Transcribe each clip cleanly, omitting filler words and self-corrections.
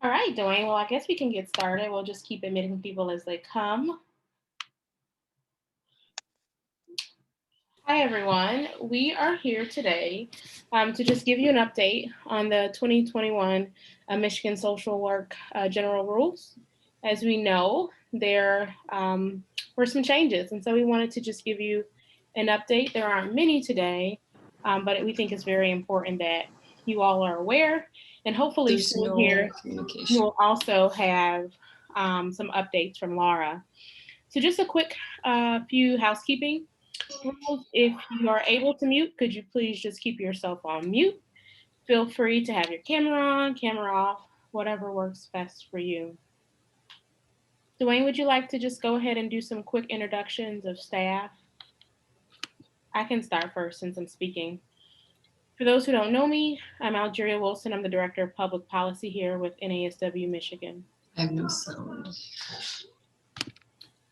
All right, Duane. Well, I guess we can get started. We'll just keep admitting people as they come. Hi, everyone. We are here today to just give you an update on the 2021 Michigan Social Work General Rules. As we know, there were some changes, and so we wanted to just give you an update. There aren't many today, but we think it's very important that you all are aware, and hopefully There's soon no here communication. you will also have some updates from LARA. So just a quick few housekeeping rules. If you are able to mute, could you please just keep yourself on mute? Feel free to have your camera on, camera off, whatever works best for you. Duane, would you like to just go ahead and do some quick introductions of staff? I can start first since I'm speaking. For those who don't know me, I'm Algeria Wilson. I'm the Director of Public Policy here with NASW-Michigan. I have no sound.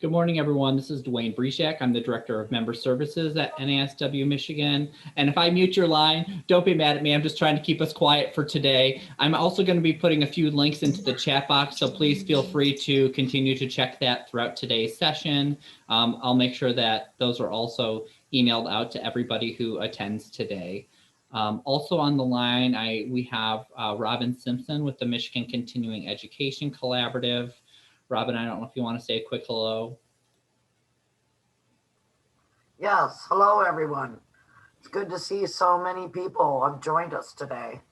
Good morning, everyone. This is Duane Breijak. I'm the Director of Member Services at NASW-Michigan. And if I mute your line, don't be mad at me. I'm just trying to keep us quiet for today. I'm also going to be putting a few links into the chat box, so please feel free to continue to check that throughout today's session. I'll make sure that those are also emailed out to everybody who attends today. Also on the line, we have Robin Simpson with the Michigan Continuing Education Collaborative. Robin, I don't know if you want to say a quick hello. Yes, hello everyone. It's good to see so many people have joined us today.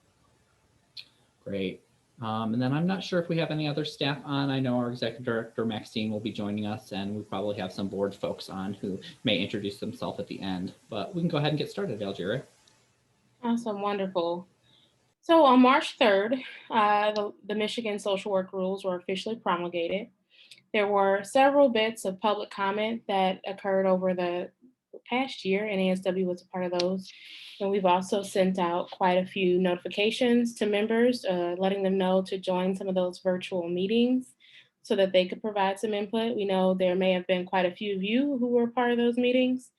Great. And then I'm not sure if we have any other staff on. I know our Executive Director, Maxine, will be joining us, and we probably have some board folks on who may introduce themselves at the end. But we can go ahead and get started, Algeria. Awesome, wonderful. So on March 3rd, the Michigan social work rules were officially promulgated. There were several bits of public comment that occurred over the past year, and ASW was a part of those. And we've also sent out quite a few notifications to members, letting them know to join some of those virtual meetings so that they could provide some input. We know there may have been quite a few of you who were part of those meetings,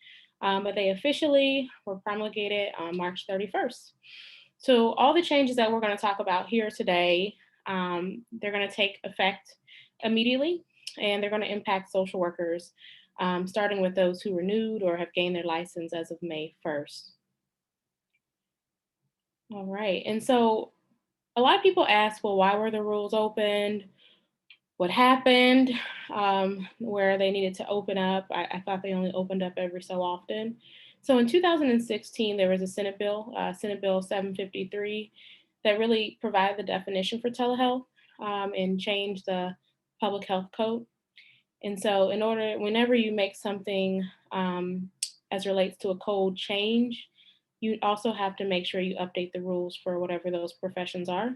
but they officially were promulgated on March 31st. So all the changes that we're going to talk about here today, they're going to take effect immediately, and they're going to impact social workers, starting with those who renewed or have gained their license as of May 1st. All right, and so a lot of people ask, well, why were the rules opened? What happened? Where they needed to open up? I thought they only opened up every so often. So in 2016, there was a Senate Bill 753, that really provided the definition for telehealth and changed the public health code. And so whenever you make something as relates to a code change, you also have to make sure you update the rules for whatever those professions are.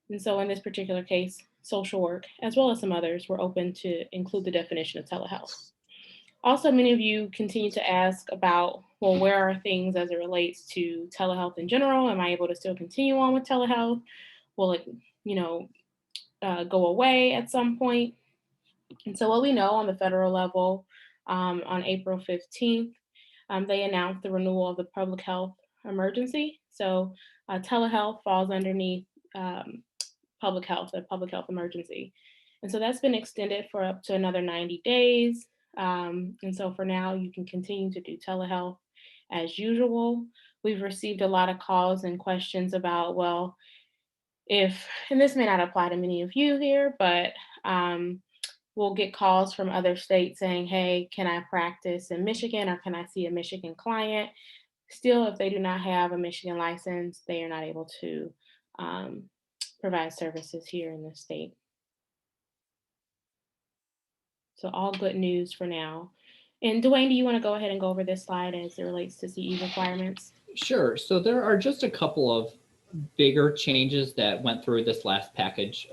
And so in this particular case, social work, as well as some others, were open to include the definition of telehealth. Also, many of you continue to ask about, well, where are things as it relates to telehealth in general? Am I able to still continue on with telehealth? Will it, go away at some point? And so what we know on the federal level, on April 15th, they announced the renewal of the public health emergency. So telehealth falls underneath public health, a public health emergency. And so that's been extended for up to another 90 days. And so for now, you can continue to do telehealth as usual. We've received a lot of calls and questions about, well, and this may not apply to many of you here, but we'll get calls from other states saying, hey, can I practice in Michigan, or can I see a Michigan client? Still, if they do not have a Michigan license, they are not able to provide services here in the state. So all good news for now. And Duane, do you want to go ahead and go over this slide as it relates to CE requirements? Sure. So there are just a couple of bigger changes that went through this last package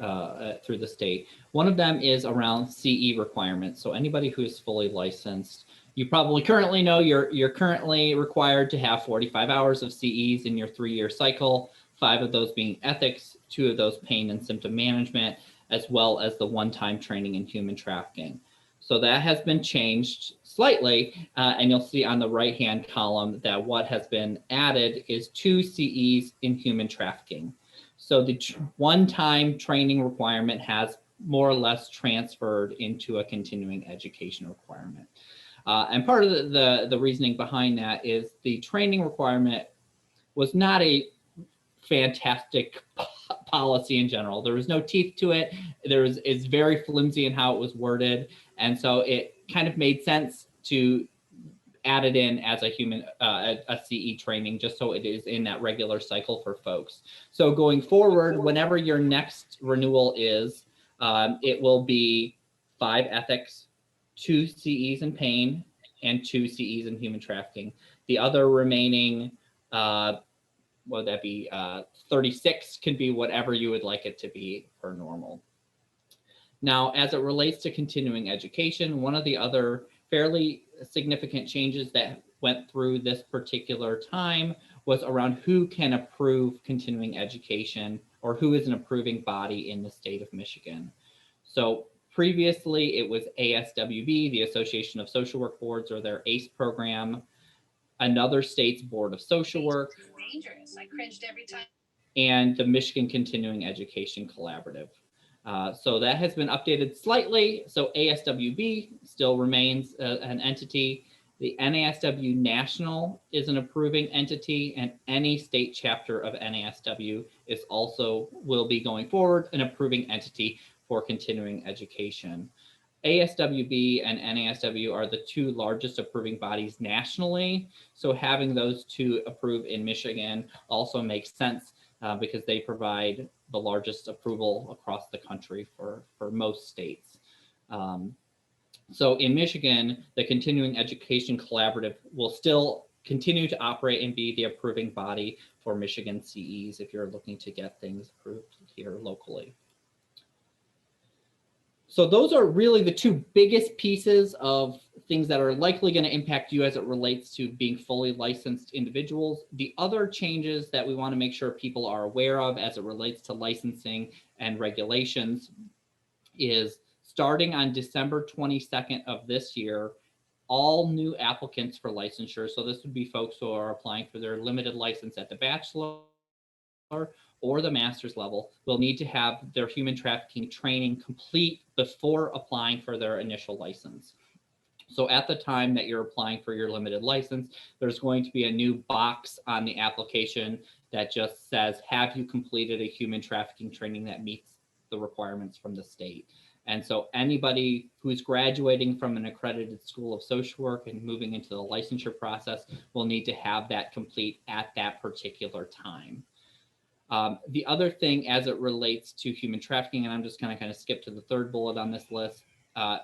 through the state. One of them is around CE requirements. So anybody who's fully licensed, you probably currently know you're currently required to have 45 hours of CEs in your 3-year cycle, 5 of those being ethics, 2 of those pain and symptom management, as well as the one-time training in human trafficking. So that has been changed slightly, and you'll see on the right-hand column that what has been added is 2 CEs in human trafficking. So the one-time training requirement has more or less transferred into a continuing education requirement. And part of the reasoning behind that is the training requirement was not a fantastic policy in general. There was no teeth to it. It's very flimsy in how it was worded. And so it kind of made sense to add it in as a CE training, just so it is in that regular cycle for folks. So going forward, whenever your next renewal is, it will be 5 ethics, 2 CEs in pain, and 2 CEs in human trafficking. The other remaining, what would that be? 36 can be whatever you would like it to be per normal. Now, as it relates to continuing education, one of the other fairly significant changes that went through this particular time was around who can approve continuing education, or who is an approving body in the state of Michigan. So previously it was ASWB, the Association of Social Work Boards, or their ACE program, another state's Board of Social Work, dangerous. I cringed every time. And the Michigan Continuing Education Collaborative. So that has been updated slightly. So ASWB still remains an entity. The NASW National is an approving entity, and any state chapter of NASW is also, will be going forward, an approving entity for continuing education. ASWB and NASW are the 2 largest approving bodies nationally. So having those 2 approve in Michigan also makes sense because they provide the largest approval across the country for most states. So in Michigan, the Continuing Education Collaborative will still continue to operate and be the approving body for Michigan CEs if you're looking to get things approved here locally. So those are really the 2 biggest pieces of things that are likely going to impact you as it relates to being fully licensed individuals. The other changes that we want to make sure people are aware of as it relates to licensing and regulations is starting on December 22nd of this year, all new applicants for licensure, so this would be folks who are applying for their limited license at the bachelor or the master's level, will need to have their human trafficking training complete before applying for their initial license. So at the time that you're applying for your limited license, there's going to be a new box on the application that just says, have you completed a human trafficking training that meets the requirements from the state? And so anybody who's graduating from an accredited school of social work and moving into the licensure process will need to have that complete at that particular time. The other thing as it relates to human trafficking, and I'm just going to kind of skip to the 3rd bullet on this list,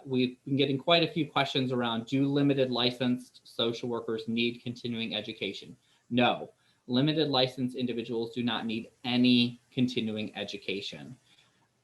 we've been getting quite a few questions around, do limited licensed social workers need continuing education? No, limited licensed individuals do not need any continuing education.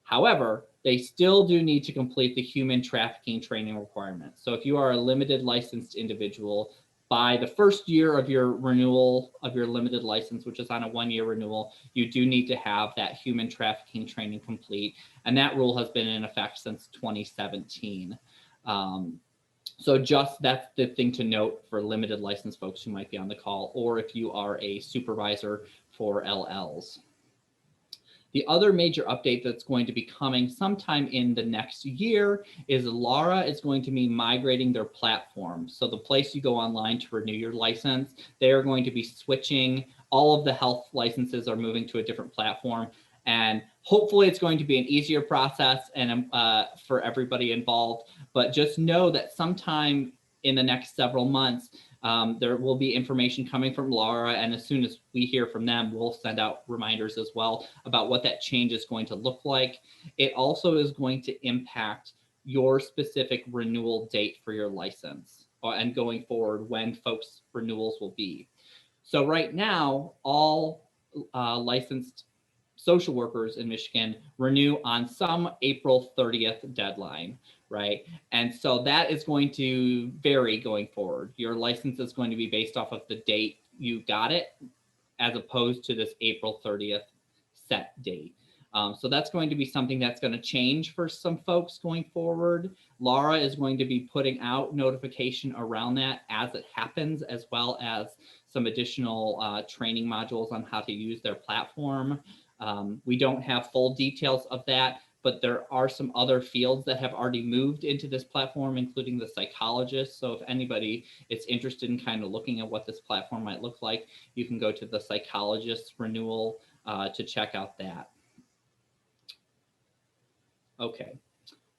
However, they still do need to complete the human trafficking training requirements. So if you are a limited licensed individual, by the 1st year of your renewal of your limited license, which is on a 1-year renewal, you do need to have that human trafficking training complete. And that rule has been in effect since 2017. So just that's the thing to note for limited license folks who might be on the call, or if you are a supervisor for LLs. The other major update that's going to be coming sometime in the next year is LARA is going to be migrating their platform. So the place you go online to renew your license, they are going to be switching. All of the health licenses are moving to a different platform. And hopefully it's going to be an easier process and for everybody involved. But just know that sometime in the next several months, there will be information coming from LARA, and as soon as we hear from them, we'll send out reminders as well about what that change is going to look like. It also is going to impact your specific renewal date for your license and going forward when folks' renewals will be. So right now, all licensed social workers in Michigan renew on some April 30th deadline, right? And so that is going to vary going forward. Your license is going to be based off of the date you got it, as opposed to this April 30th set date. So that's going to be something that's going to change for some folks going forward. LARA is going to be putting out notification around that as it happens, as well as some additional training modules on how to use their platform. We don't have full details of that, but there are some other fields that have already moved into this platform, including the psychologists. So if anybody is interested in kind of looking at what this platform might look like, you can go to the psychologists renewal to check out that. Okay.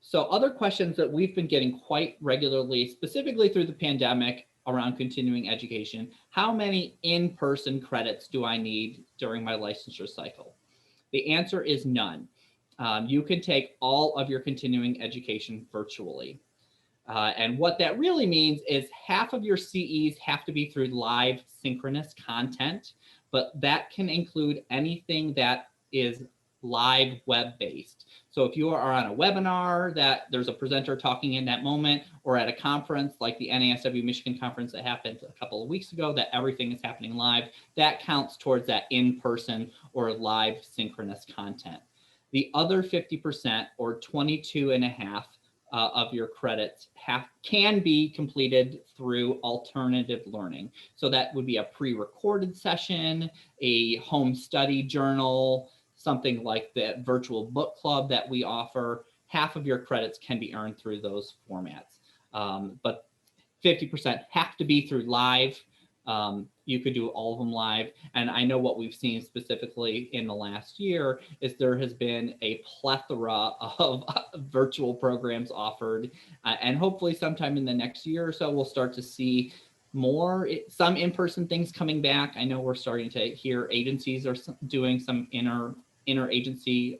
So other questions that we've been getting quite regularly, specifically through the pandemic around continuing education: how many in-person credits do I need during my licensure cycle? The answer is none. You can take all of your continuing education virtually. And what that really means is half of your CEs have to be through live synchronous content, but that can include anything that is live web-based. So if you are on a webinar that there's a presenter talking in that moment, or at a conference like the NASW-Michigan conference that happened a couple of weeks ago, that everything is happening live, that counts towards that in-person or live synchronous content. The other 50%, or 22 and a half of your credits, can be completed through alternative learning. So that would be a pre-recorded session, a home study journal, something like the virtual book club that we offer. Half of your credits can be earned through those formats, but 50% have to be through live. You could do all of them live. And I know what we've seen specifically in the last year is there has been a plethora of virtual programs offered. And hopefully sometime in the next year or so, we'll start to see more, some in-person things coming back. I know we're starting to hear agencies are doing some inter-agency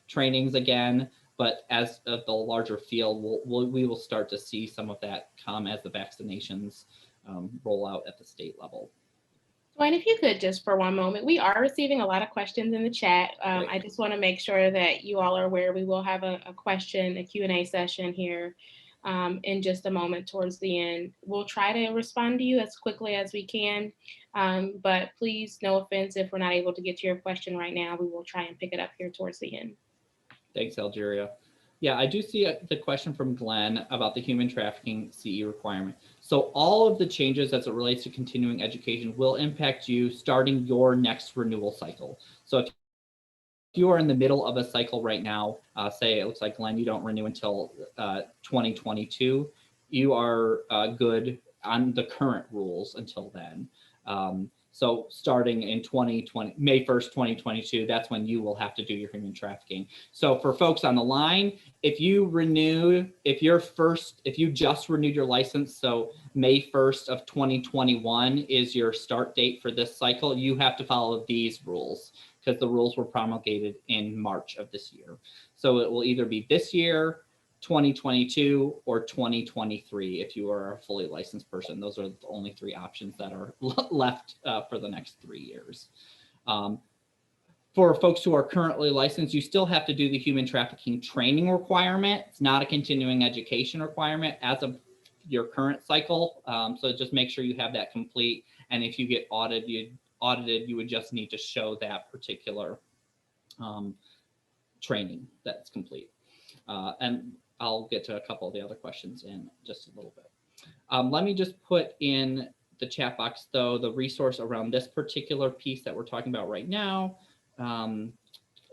trainings again, but as the larger field, we will start to see some of that come as the vaccinations roll out at the state level. Duane, if you could just for one moment, we are receiving a lot of questions in the chat. I just want to make sure that you all are aware we will have a Q&A session here in just a moment towards the end. We'll try to respond to you as quickly as we can, but please, no offense if we're not able to get to your question right now. We will try and pick it up here towards the end. Thanks, Algeria. Yeah, I do see the question from Glenn about the human trafficking CE requirement. So all of the changes as it relates to continuing education will impact you starting your next renewal cycle. So if you are in the middle of a cycle right now, say it looks like, Glenn, you don't renew until 2022, you are good on the current rules until then. So starting in May 1st, 2022, that's when you will have to do your human trafficking. So for folks on the line, if you just renewed your license, so May 1st of 2021 is your start date for this cycle, you have to follow these rules because the rules were promulgated in March of this year. So it will either be this year, 2022, or 2023 if you are a fully licensed person. Those are the only three options that are left for the next 3 years. For folks who are currently licensed, you still have to do the human trafficking training requirement. It's not a continuing education requirement as of your current cycle. So just make sure you have that complete. And if you get audited, you would just need to show that particular training that's complete. And I'll get to a couple of the other questions in just a little bit. Let me just put in the chat box, though, the resource around this particular piece that we're talking about right now. And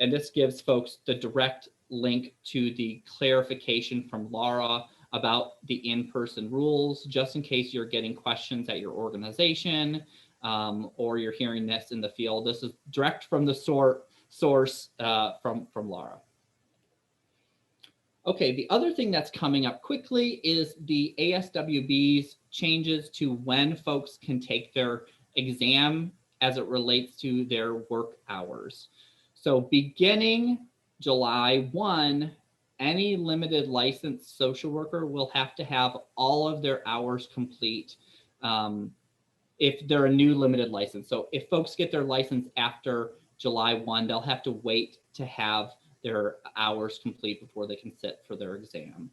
this gives folks the direct link to the clarification from LARA about the in-person rules, just in case you're getting questions at your organization or you're hearing this in the field. This is direct from the source from LARA. Okay, the other thing that's coming up quickly is the ASWB's changes to when folks can take their exam as it relates to their work hours. So beginning July 1, any limited licensed social worker will have to have all of their hours complete if they're a new limited license. So if folks get their license after July 1, they'll have to wait to have their hours complete before they can sit for their exam.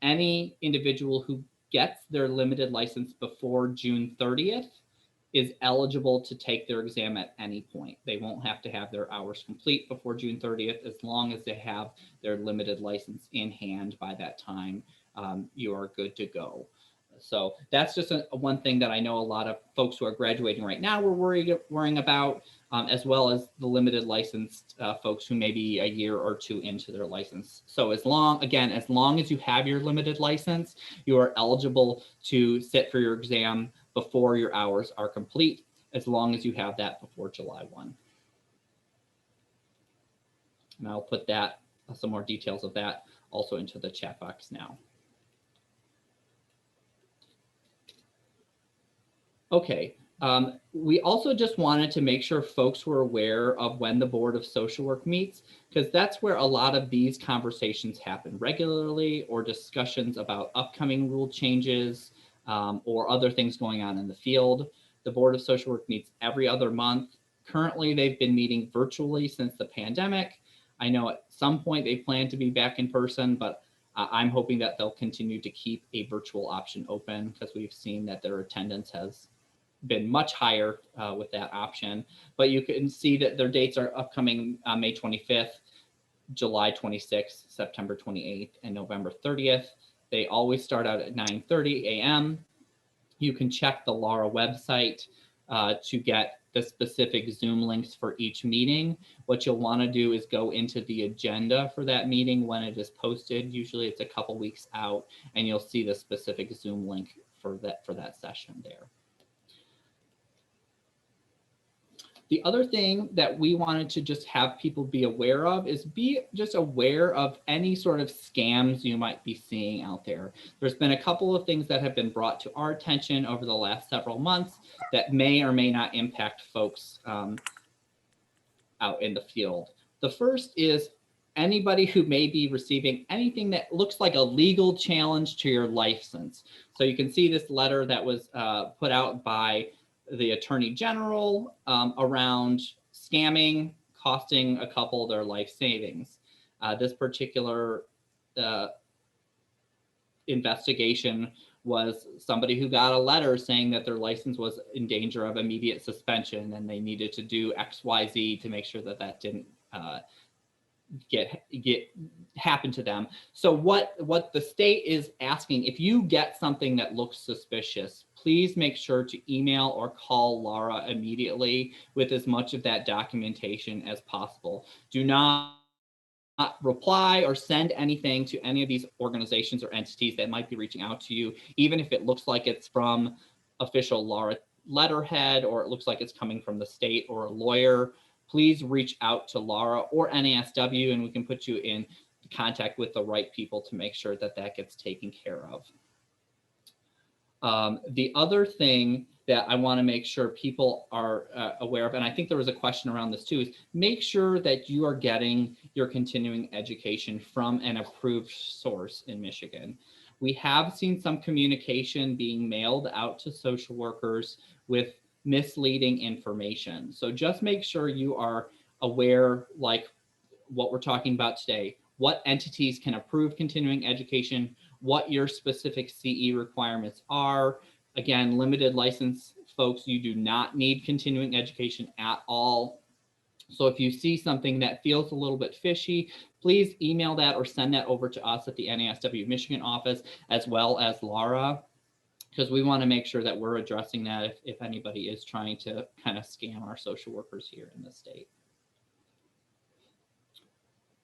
Any individual who gets their limited license before June 30th is eligible to take their exam at any point. They won't have to have their hours complete before June 30th. As long as they have their limited license in hand by that time, you are good to go. So that's just one thing that I know a lot of folks who are graduating right now were worrying about, as well as the limited licensed folks who may be a year or two into their license. So as long as you have your limited license, you are eligible to sit for your exam before your hours are complete, as long as you have that before July 1. And I'll put that, some more details of that also into the chat box now. Okay, we also just wanted to make sure folks were aware of when the Board of Social Work meets, because that's where a lot of these conversations happen regularly, or discussions about upcoming rule changes or other things going on in the field. The Board of Social Work meets every other month. Currently, they've been meeting virtually since the pandemic. I know at some point they plan to be back in person, but I'm hoping that they'll continue to keep a virtual option open, because we've seen that their attendance has been much higher with that option. But you can see that their dates are upcoming May 25th, July 26th, September 28th, and November 30th. They always start out at 9:30 a.m. You can check the LARA website to get the specific Zoom links for each meeting. What you'll want to do is go into the agenda for that meeting when it is posted. Usually it's a couple weeks out, and you'll see the specific Zoom link for that session there. The other thing that we wanted to just have people be aware of is be just aware of any sort of scams you might be seeing out there. There's been a couple of things that have been brought to our attention over the last several months that may or may not impact folks out in the field. The first is anybody who may be receiving anything that looks like a legal challenge to your license. So you can see this letter that was put out by the Attorney General around scamming, costing a couple their life savings. This particular investigation was somebody who got a letter saying that their license was in danger of immediate suspension, and they needed to do XYZ to make sure that that didn't happen to them. So what the state is asking, if you get something that looks suspicious, please make sure to email or call LARA immediately with as much of that documentation as possible. Do not reply or send anything to any of these organizations or entities that might be reaching out to you, even if it looks like it's from official LARA letterhead, or it looks like it's coming from the state or a lawyer. Please reach out to LARA or NASW, and we can put you in contact with the right people to make sure that that gets taken care of. The other thing that I want to make sure people are aware of, and I think there was a question around this too, is make sure that you are getting your continuing education from an approved source in Michigan. We have seen some communication being mailed out to social workers with misleading information. So just make sure you are aware, like what we're talking about today, what entities can approve continuing education, what your specific CE requirements are. Again, limited license folks, you do not need continuing education at all. So if you see something that feels a little bit fishy, please email that or send that over to us at the NASW-Michigan office, as well as LARA, because we want to make sure that we're addressing that if anybody is trying to kind of scam our social workers here in the state.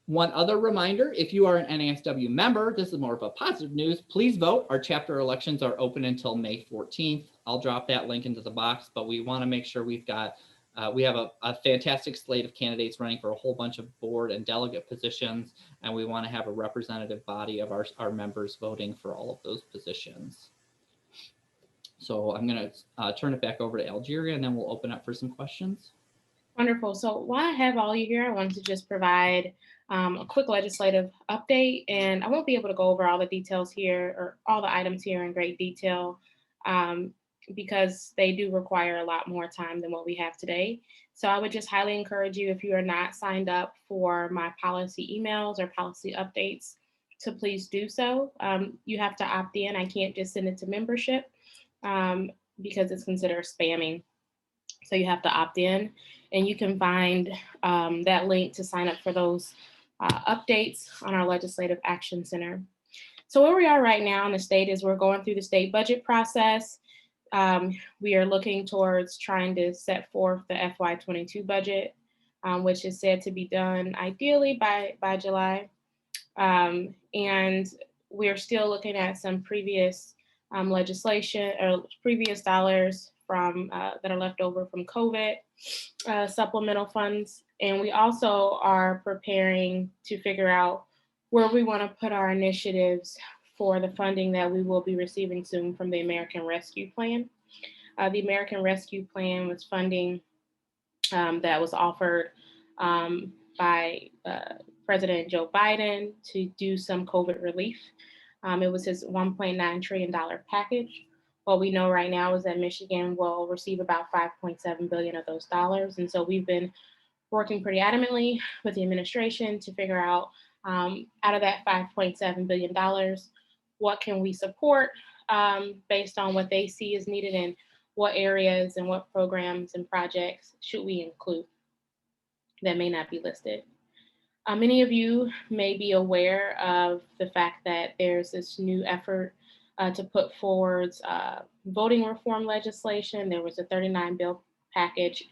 One other reminder, if you are an NASW member, this is more of a positive news, please vote. Our chapter elections are open until May 14th. I'll drop that link into the box, but we want to make sure we've got, we have a fantastic slate of candidates running for a whole bunch of board and delegate positions, and we want to have a representative body of our members voting for all of those positions. So I'm going to turn it back over to Algeria, and then we'll open up for some questions. Wonderful. So while I have all you here, I wanted to just provide a quick legislative update, and I won't be able to go over all the details here or all the items here in great detail because they do require a lot more time than what we have today. So I would just highly encourage you, if you are not signed up for my policy emails or policy updates, to please do so. You have to opt in. I can't just send it to membership because it's considered spamming. So you have to opt in, and you can find that link to sign up for those updates on our Legislative Action Center. So where we are right now in the state is we're going through the state budget process. We are looking towards trying to set forth the FY22 budget, which is said to be done ideally by July. And we're still looking at some previous legislation or previous dollars from that are left over from COVID supplemental funds. And we also are preparing to figure out where we want to put our initiatives for the funding that we will be receiving soon from the American Rescue Plan. The American Rescue Plan was funding that was offered by President Joe Biden to do some COVID relief. It was his $1.9 trillion package. What we know right now is that Michigan will receive about $5.7 billion of those dollars. And so we've been working pretty adamantly with the administration to figure out of that $5.7 billion, what can we support based on what they see is needed and what areas and what programs and projects should we include that may not be listed. Many of you may be aware of the fact that there's this new effort to put forward voting reform legislation. There was a 39 bill package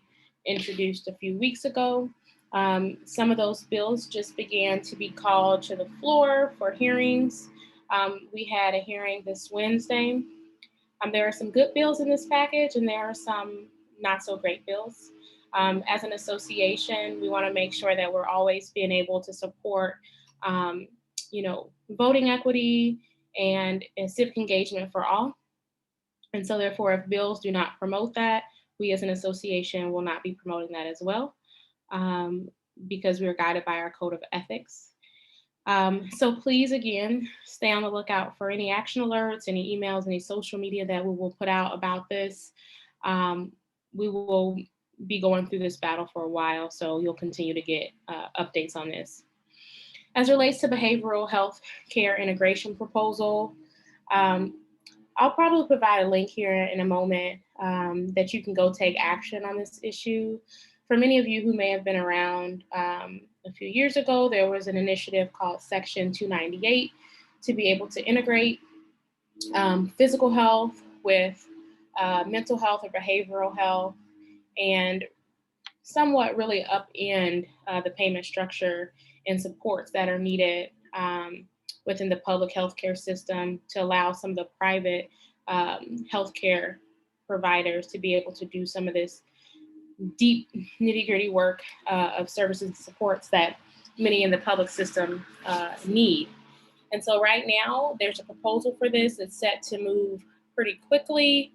introduced a few weeks ago. Some of those bills just began to be called to the floor for hearings. We had a hearing this Wednesday. There are some good bills in this package and there are some not so great bills. As an association, we want to make sure that we're always being able to support, voting equity and civic engagement for all. And so therefore, if bills do not promote that, we as an association will not be promoting that as well, because we are guided by our code of ethics. So please, again, stay on the lookout for any action alerts, any emails, any social media that we will put out about this. We will be going through this battle for a while, so you'll continue to get updates on this. As it relates to behavioral health care integration proposal, I'll probably provide a link here in a moment that you can go take action on this issue. For many of you who may have been around a few years ago, there was an initiative called Section 298 to be able to integrate physical health with mental health or behavioral health and somewhat really upend the payment structure and supports that are needed within the public healthcare system to allow some of the private healthcare providers to be able to do some of this deep nitty-gritty work of services and supports that many in the public system need. And so right now there's a proposal for this. It's set to move pretty quickly.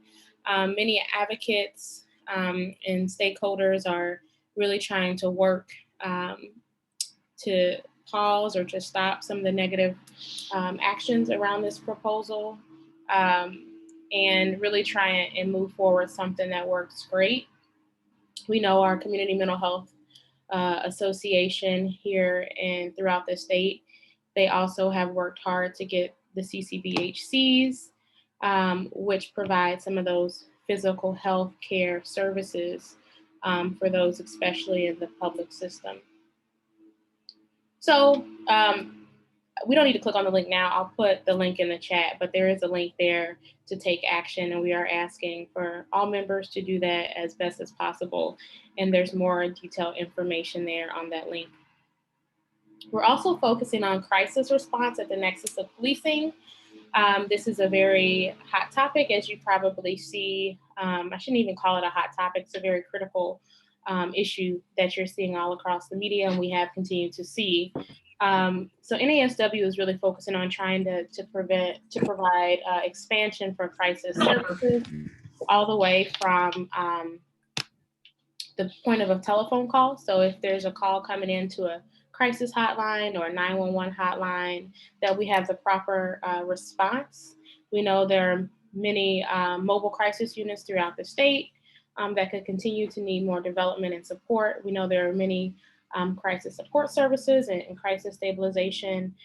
Many advocates and stakeholders are really trying to work to pause or to stop some of the negative actions around this proposal and really try and move forward something that works great. We know our Community Mental Health Association here and throughout the state, they also have worked hard to get the CCBHCs, which provide some of those physical health care services for those, especially in the public system. So we don't need to click on the link now. I'll put the link in the chat, but there is a link there to take action, and we are asking for all members to do that as best as possible. And there's more detailed information there on that link. We're also focusing on crisis response at the nexus of policing. This is a very hot topic, as you probably see. I shouldn't even call it a hot topic. It's a very critical issue that you're seeing all across the media, and we have continued to see. So NASW is really focusing on trying to provide expansion for crisis services all the way from the point of a telephone call. So if there's a call coming into a crisis hotline or a 911 hotline, that we have the proper response. We know there are many mobile crisis units throughout the state that could continue to need more development and support. We know there are many crisis support services and crisis stabilization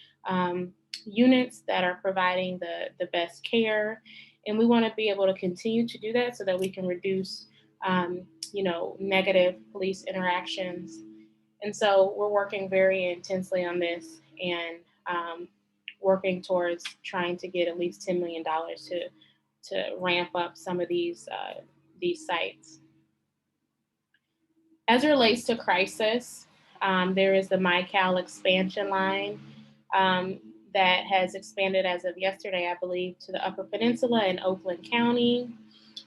units that are providing the best care. And we want to be able to continue to do that so that we can reduce negative police interactions. And so we're working very intensely on this, and working towards trying to get at least $10 million to ramp up some of these sites. As it relates to crisis, there is the MyCal expansion line that has expanded as of yesterday, I believe, to the Upper Peninsula and Oakland County.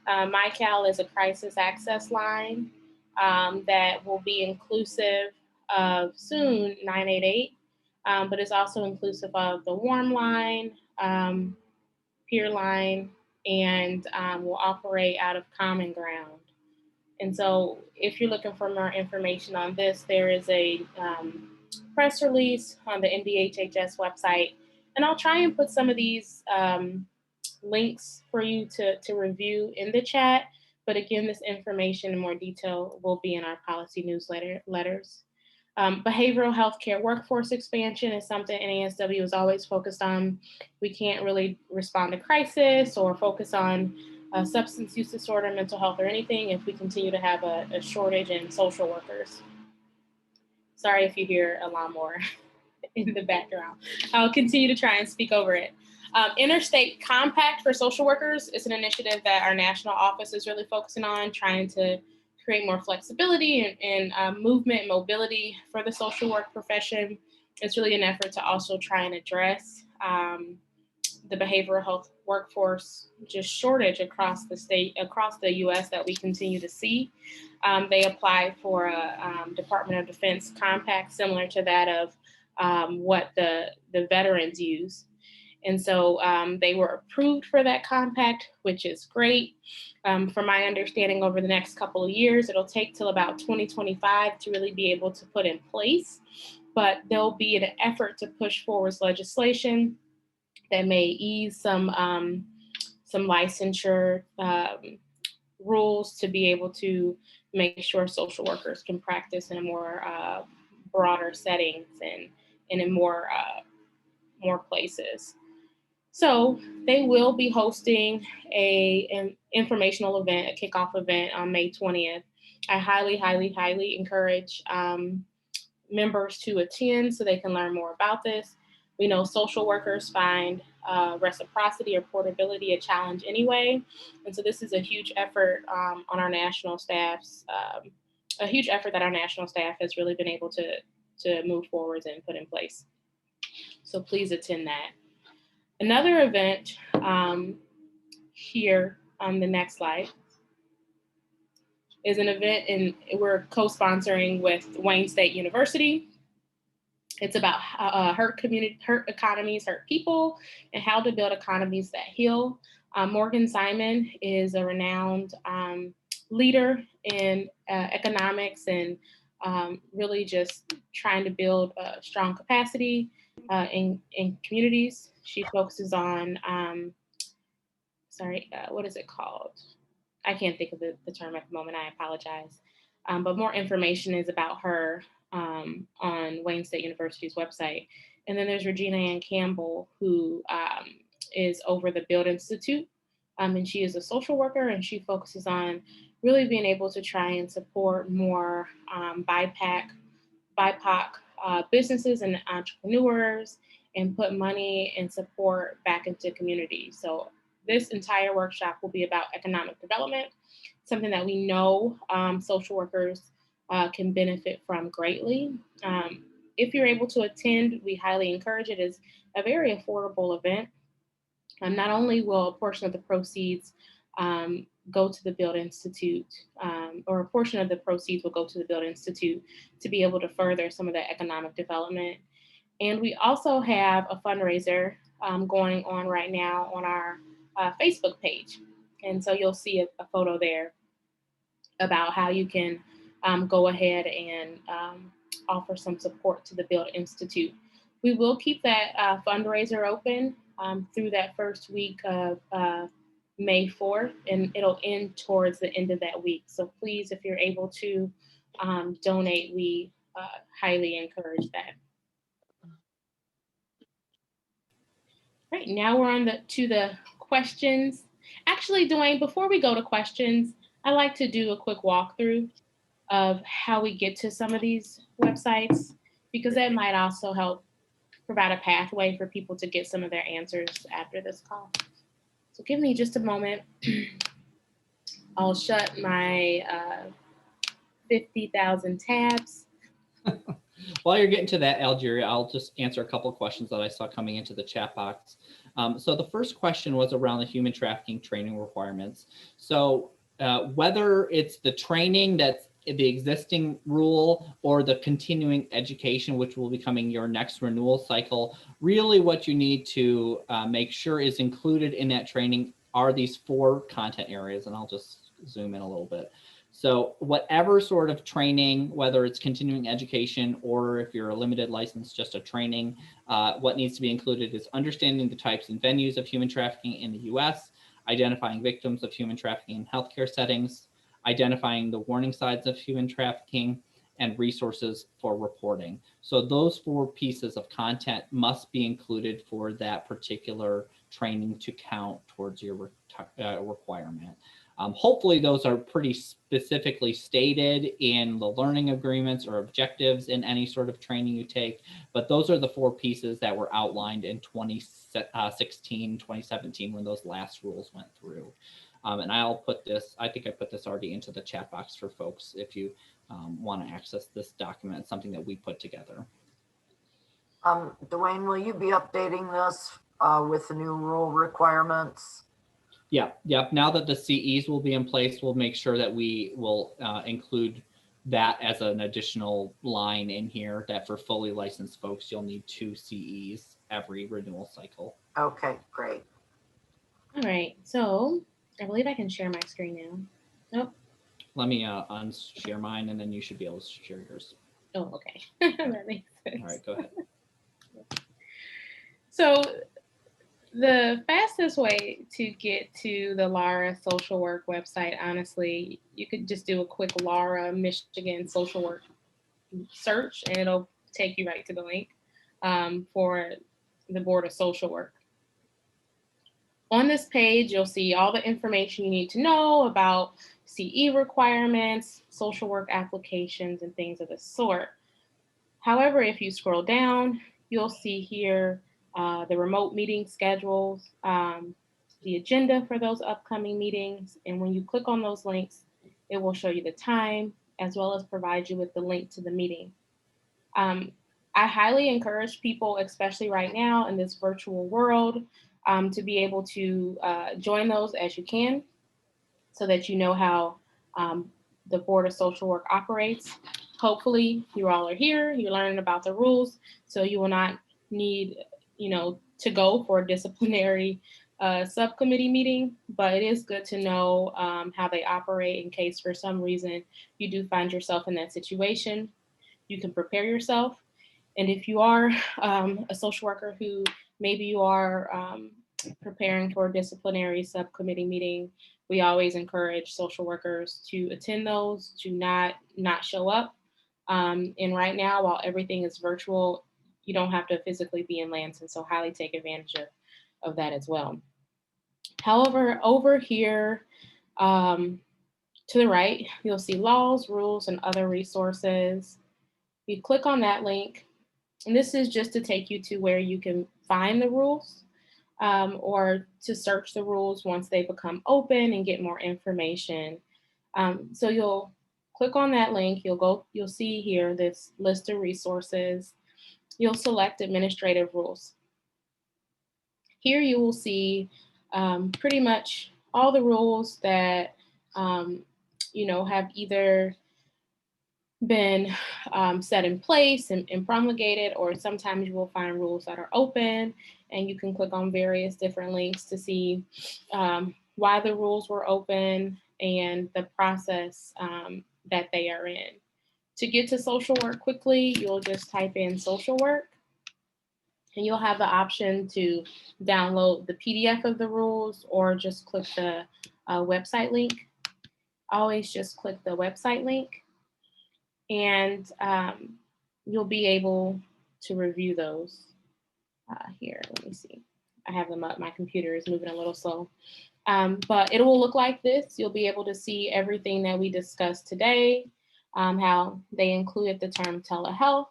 MyCal is a crisis access line that will be inclusive of soon 988, but it's also inclusive of the Warm Line, Peer Line, and will operate out of Common Ground. And so if you're looking for more information on this, there is a press release on the NDHHS website. And I'll try and put some of these links for you to review in the chat. But again, this information in more detail will be in our policy newsletters. Behavioral health care workforce expansion is something NASW is always focused on. We can't really respond to crisis or focus on substance use disorder, mental health, or anything if we continue to have a shortage in social workers. Sorry if you hear a lawnmower in the background. I'll continue to try and speak over it. Interstate Compact for Social Workers is an initiative that our national office is really focusing on, trying to create more flexibility and movement and mobility for the social work profession. It's really an effort to also try and address the behavioral health workforce just shortage across the state, across the U.S. that we continue to see. They applied for a Department of Defense compact similar to that of what the veterans use. And so they were approved for that compact, which is great. From my understanding, over the next couple of years, it'll take till about 2025 to really be able to put in place. But there'll be an effort to push forward legislation that may ease some licensure rules to be able to make sure social workers can practice in a more broader settings and in more places. So they will be hosting an informational event, a kickoff event on May 20th. I highly, highly, highly encourage members to attend so they can learn more about this. We know social workers find reciprocity or portability a challenge anyway. And so this is a huge effort on our national staff's, a huge effort that our national staff has really been able to move forward and put in place. So please attend that. Another event here on the next slide is an event we're co-sponsoring with Wayne State University. It's about hurt economies, hurt people, and how to build economies that heal. Morgan Simon is a renowned leader in economics and really just trying to build a strong capacity in communities. She focuses on, what is it called? I can't think of the term at the moment, I apologize. But more information is about her on Wayne State University's website. And then there's Regina Ann Campbell, who is over the Build Institute. And she is a social worker, and she focuses on really being able to try and support more BIPOC businesses and entrepreneurs and put money and support back into communities. So this entire workshop will be about economic development, something that we know social workers can benefit from greatly. If you're able to attend, we highly encourage it. It's a very affordable event. Not only will a portion of the proceeds go to the Build Institute, or a portion of the proceeds will go to the Build Institute to be able to further some of that economic development. And we also have a fundraiser going on right now on our Facebook page. And so you'll see a photo there about how you can go ahead and offer some support to the Build Institute. We will keep that fundraiser open through that first week of May 4th, and it'll end towards the end of that week. So please, if you're able to donate, we highly encourage that. Right, now we're on to the questions. Actually, Duane, before we go to questions, I'd like to do a quick walkthrough of how we get to some of these websites, because that might also help provide a pathway for people to get some of their answers after this call. So give me just a moment. I'll shut my 50,000 tabs. While you're getting to that, Algeria, I'll just answer a couple of questions that I saw coming into the chat box. So the first question was around the human trafficking training requirements. So whether it's the training that's the existing rule or the continuing education, which will be coming your next renewal cycle, really what you need to make sure is included in that training are these 4 content areas, and I'll just zoom in a little bit. So whatever sort of training, whether it's continuing education or if you're a limited license, just a training, what needs to be included is understanding the types and venues of human trafficking in the US, identifying victims of human trafficking in healthcare settings, identifying the warning signs of human trafficking, and resources for reporting. So those 4 pieces of content must be included for that particular training to count towards your requirement. Hopefully those are pretty specifically stated in the learning agreements or objectives in any sort of training you take, but those are the 4 pieces that were outlined in 2016, 2017 when those last rules went through. And I'll put this, I think I put this already into the chat box for folks if you want to access this document. It's something that we put together. Duane, will you be updating this with the new rule requirements? Yeah. Now that the CEs will be in place, we'll make sure that we will include that as an additional line in here, that for fully licensed folks, you'll need 2 CEs every renewal cycle. Okay, great. All right, so I believe I can share my screen now. Nope. Let me unshare mine, and then you should be able to share yours. Oh, okay. That makes sense. All right, go ahead. So the fastest way to get to the LARA social work website, honestly, you could just do a quick LARA Michigan social work search, and it'll take you right to the link for the Board of Social Work. On this page, you'll see all the information you need to know about CE requirements, social work applications, and things of the sort. However, if you scroll down, you'll see here the remote meeting schedules, the agenda for those upcoming meetings. And when you click on those links, it will show you the time as well as provide you with the link to the meeting. I highly encourage people, especially right now in this virtual world, to be able to join those as you can so that you know how the Board of Social Work operates. Hopefully you all are here, you're learning about the rules, so you will not need to go for a disciplinary subcommittee meeting, but it is good to know how they operate in case for some reason you do find yourself in that situation. You can prepare yourself. And if you are a social worker who maybe you are preparing for a disciplinary subcommittee meeting, we always encourage social workers to attend those, to not show up. And right now, while everything is virtual, you don't have to physically be in Lansing, so highly take advantage of that as well. However, over here to the right, you'll see laws, rules, and other resources. You click on that link, and this is just to take you to where you can find the rules or to search the rules once they become open and get more information. So you'll click on that link, you'll see here this list of resources. You'll select administrative rules. Here you will see pretty much all the rules that have either been set in place and promulgated, or sometimes you will find rules that are open, and you can click on various different links to see why the rules were open and the process that they are in. To get to social work quickly, you'll just type in social work, and you'll have the option to download the PDF of the rules or just click the website link. Always just click the website link, and you'll be able to review those. Here, let me see. I have them up. My computer is moving a little slow. But it will look like this. You'll be able to see everything that we discussed today, how they included the term telehealth,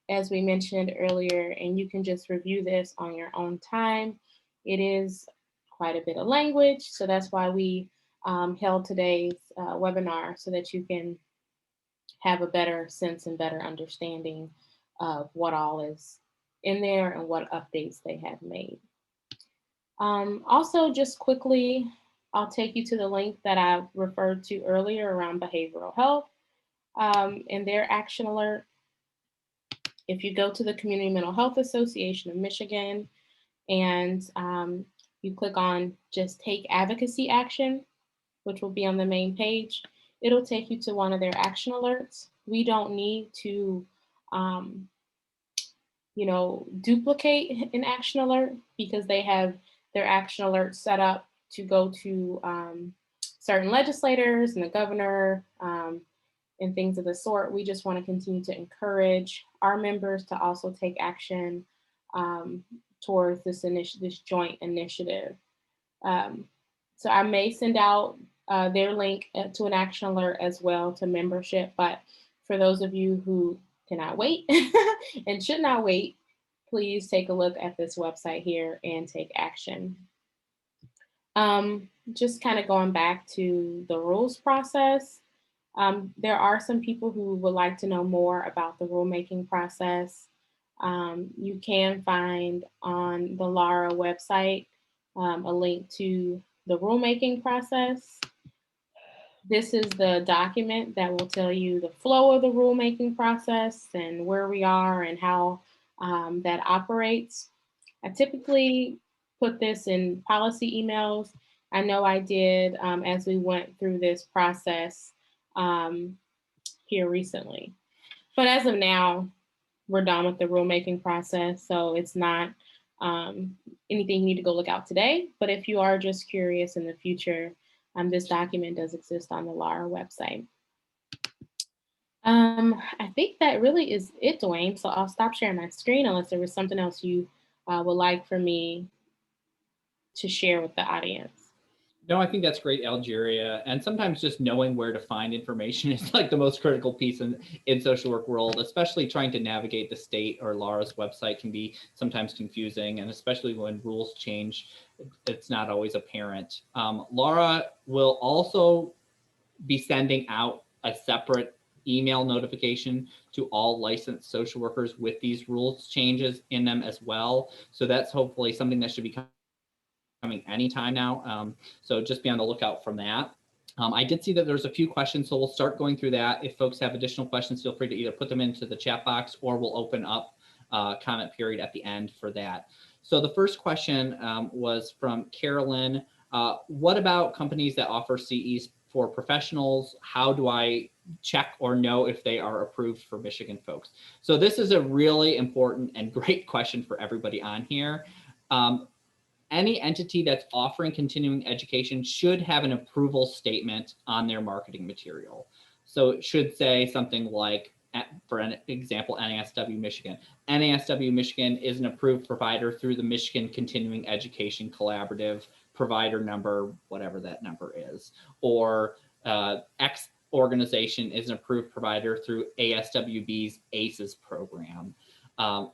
as we mentioned earlier, and you can just review this on your own time. It is quite a bit of language, so that's why we held today's webinar, so that you can have a better sense and better understanding of what all is in there and what updates they have made. Also, just quickly, I'll take you to the link that I referred to earlier around behavioral health and their action alert. If you go to the Community Mental Health Association of Michigan and you click on just take advocacy action, which will be on the main page, it'll take you to one of their action alerts. We don't need to duplicate an action alert because they have their action alert set up to go to certain legislators and the governor and things of the sort. We just want to continue to encourage our members to also take action towards this joint initiative. So I may send out their link to an action alert as well to membership, but for those of you who cannot wait and should not wait, please take a look at this website here and take action. Just kind of going back to the rules process, there are some people who would like to know more about the rulemaking process. You can find on the LARA website a link to the rulemaking process. This is the document that will tell you the flow of the rulemaking process and where we are and how that operates. I typically put this in policy emails. I know I did as we went through this process here recently. But as of now, we're done with the rulemaking process, so it's not anything you need to go look out today. But if you are just curious in the future, this document does exist on the LARA website. I think that really is it, Duane. So I'll stop sharing my screen unless there was something else you would like for me to share with the audience. No, I think that's great, Algeria. And sometimes just knowing where to find information is like the most critical piece in social work world, especially trying to navigate the state or LARA's website can be sometimes confusing. And especially when rules change, it's not always apparent. LARA will also be sending out a separate email notification to all licensed social workers with these rules changes in them as well. So that's hopefully something that should be coming anytime now. So just be on the lookout from that. I did see that there's a few questions, so we'll start going through that. If folks have additional questions, feel free to either put them into the chat box or we'll open up comment period at the end for that. So the first question was from Carolyn. What about companies that offer CEs for professionals? How do I check or know if they are approved for Michigan folks? So this is a really important and great question for everybody on here. Any entity that's offering continuing education should have an approval statement on their marketing material. So it should say something like, for an example, NASW-Michigan. NASW-Michigan is an approved provider through the Michigan Continuing Education Collaborative provider number, whatever that number is. Or X organization is an approved provider through ASWB's ACEs program.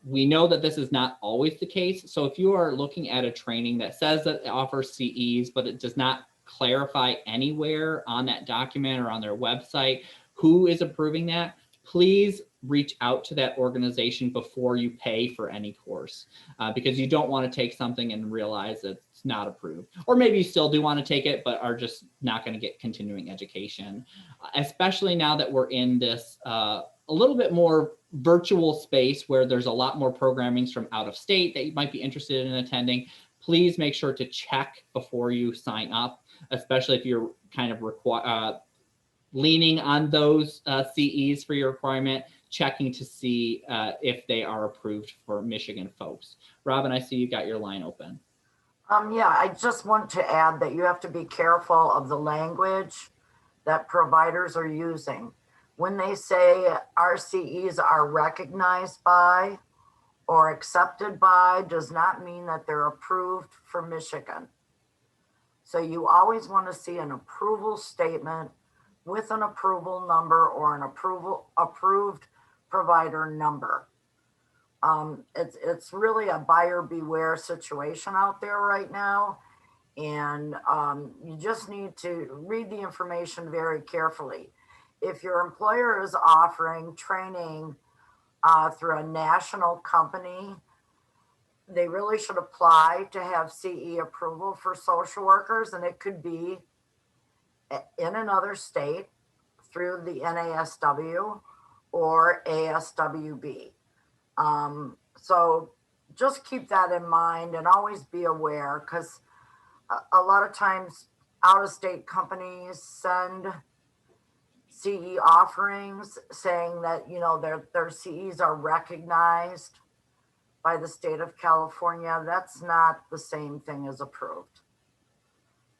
We know that this is not always the case. So if you are looking at a training that says that it offers CEs, but it does not clarify anywhere on that document or on their website who is approving that, please reach out to that organization before you pay for any course, because you don't want to take something and realize that it's not approved. Or maybe you still do want to take it, but are just not going to get continuing education, especially now that we're in this a little bit more virtual space where there's a lot more programmings from out of state that you might be interested in attending. Please make sure to check before you sign up, especially if you're kind of leaning on those CEs for your requirement, checking to see if they are approved for Michigan folks. Robin, I see you got your line open. Yeah, I just want to add that you have to be careful of the language that providers are using. When they say our CEs are recognized by or accepted by, does not mean that they're approved for Michigan. So you always want to see an approval statement with an approval number or an approved provider number. It's really a buyer beware situation out there right now. And you just need to read the information very carefully. If your employer is offering training through a national company, they really should apply to have CE approval for social workers, and it could be in another state through the NASW or ASWB. So just keep that in mind and always be aware, because a lot of times out-of-state companies send CE offerings saying that, you know, their CEs are recognized by the state of California. That's not the same thing as approved.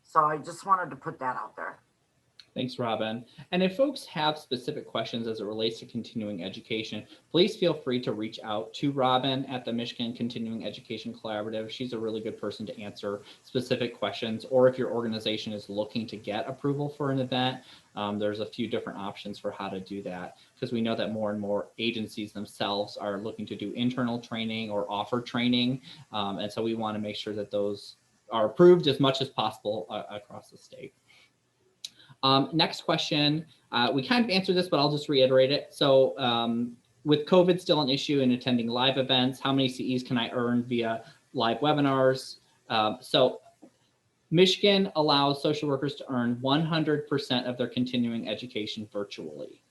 So I just wanted to put that out there. Thanks, Robin. And if folks have specific questions as it relates to continuing education, please feel free to reach out to Robin at the Michigan Continuing Education Collaborative. She's a really good person to answer specific questions, or if your organization is looking to get approval for an event, there's a few different options for how to do that, because we know that more and more agencies themselves are looking to do internal training or offer training. And so we want to make sure that those are approved as much as possible across the state. Next question, we kind of answered this, but I'll just reiterate it. So with COVID still an issue in attending live events, how many CEs can I earn via live webinars? So Michigan allows social workers to earn 100% of their continuing education virtually.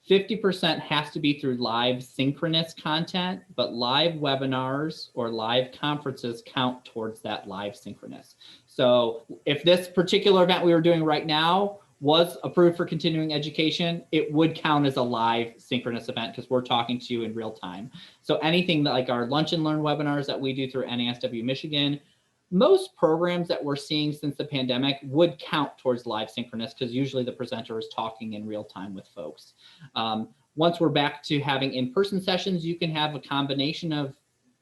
50% has to be through live synchronous content, but live webinars or live conferences count towards that live synchronous. So if this particular event we were doing right now was approved for continuing education, it would count as a live synchronous event because we're talking to you in real time. So anything that, like our Lunch and Learn webinars that we do through NASW-Michigan, most programs that we're seeing since the pandemic would count towards live synchronous because usually the presenter is talking in real time with folks. Once we're back to having in-person sessions, you can have a combination of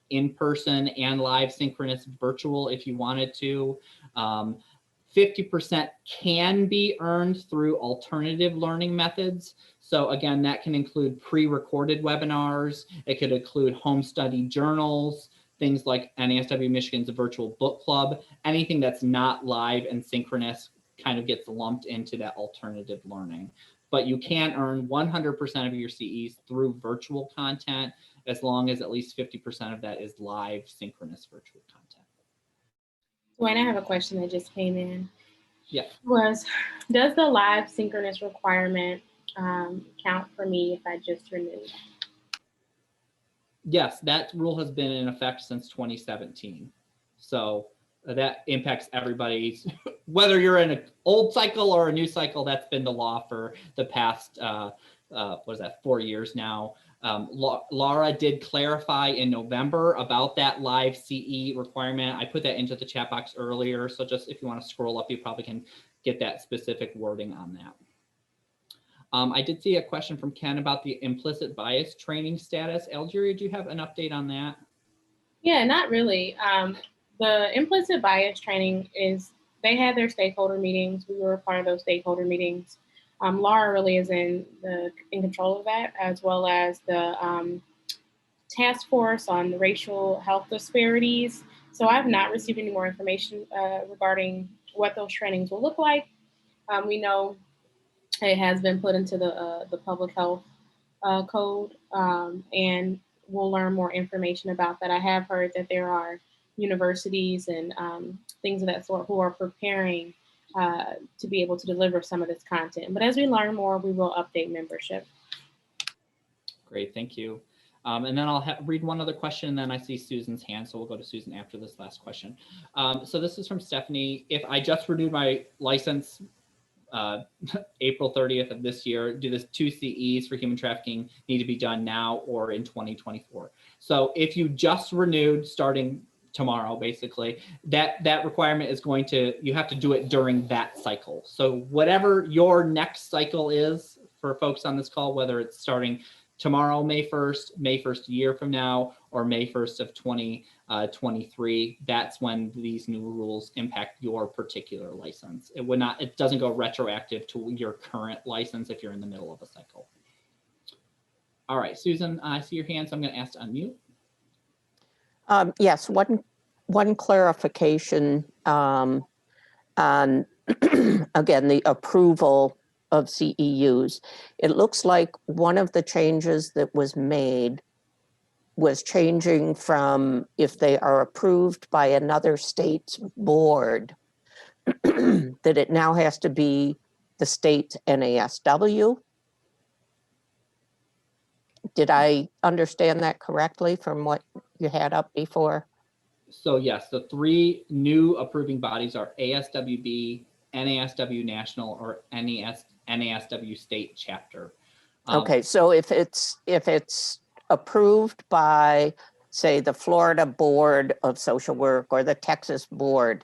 in-person and live synchronous virtual if you wanted to. 50% can be earned through alternative learning methods. So again, that can include pre-recorded webinars. It could include home study journals, things like NASW-Michigan's virtual book club. Anything that's not live and synchronous kind of gets lumped into that alternative learning. But you can earn 100% of your CEs through virtual content as long as at least 50% of that is live synchronous virtual content. Duane, I have a question that just came in. Yeah. Does the live synchronous requirement count for me if I just renewed? Yes, that rule has been in effect since 2017. So that impacts everybody, whether you're in an old cycle or a new cycle. That's been the law for the past, 4 years now. LARA did clarify in November about that live CE requirement. I put that into the chat box earlier. So just if you want to scroll up, you probably can get that specific wording on that. I did see a question from Ken about the implicit bias training status. Algeria, do you have an update on that? Yeah, not really. The implicit bias training they had their stakeholder meetings. We were a part of those stakeholder meetings. LARA really is in control of that, as well as the task force on the racial health disparities. So I've not received any more information regarding what those trainings will look like. We know it has been put into the public health code, and we'll learn more information about that. I have heard that there are universities and things of that sort who are preparing to be able to deliver some of this content. But as we learn more, we will update membership. Great, thank you. And then I'll read one other question, and then I see Susan's hand, so we'll go to Susan after this last question. So this is from Stephanie. If I just renewed my license April 30th of this year, do the 2 CEs for human trafficking need to be done now or in 2024? So if you just renewed starting tomorrow, basically, that requirement is you have to do it during that cycle. So whatever your next cycle is for folks on this call, whether it's starting tomorrow, May 1st a year from now, or May 1st of 2023, that's when these new rules impact your particular license. It doesn't go retroactive to your current license if you're in the middle of a cycle. All right, Susan, I see your hand, so I'm going to ask to unmute. Yes, one clarification on, again, the approval of CEUs. It looks like one of the changes that was made was changing from if they are approved by another state's board, that it now has to be the state's NASW. Did I understand that correctly from what you had up before? So yes, the three new approving bodies are ASWB, NASW National, or NASW State Chapter. Okay, so if it's approved by, say, the Florida Board of Social Work or the Texas Board,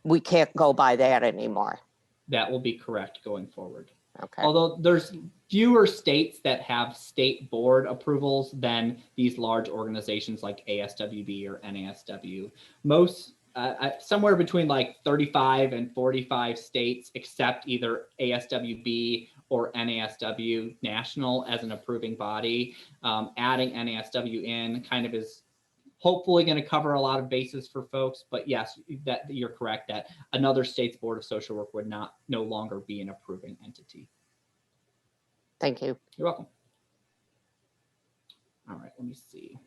we can't go by that anymore. That will be correct going forward. Okay. Although there's fewer states that have state board approvals than these large organizations like ASWB or NASW. Most, somewhere between like 35 and 45 states accept either ASWB or NASW National as an approving body. Adding NASW in kind of is hopefully going to cover a lot of bases for folks, but yes, that you're correct that another state's board of social work would no longer be an approving entity. Thank you. You're welcome. All right, let me see.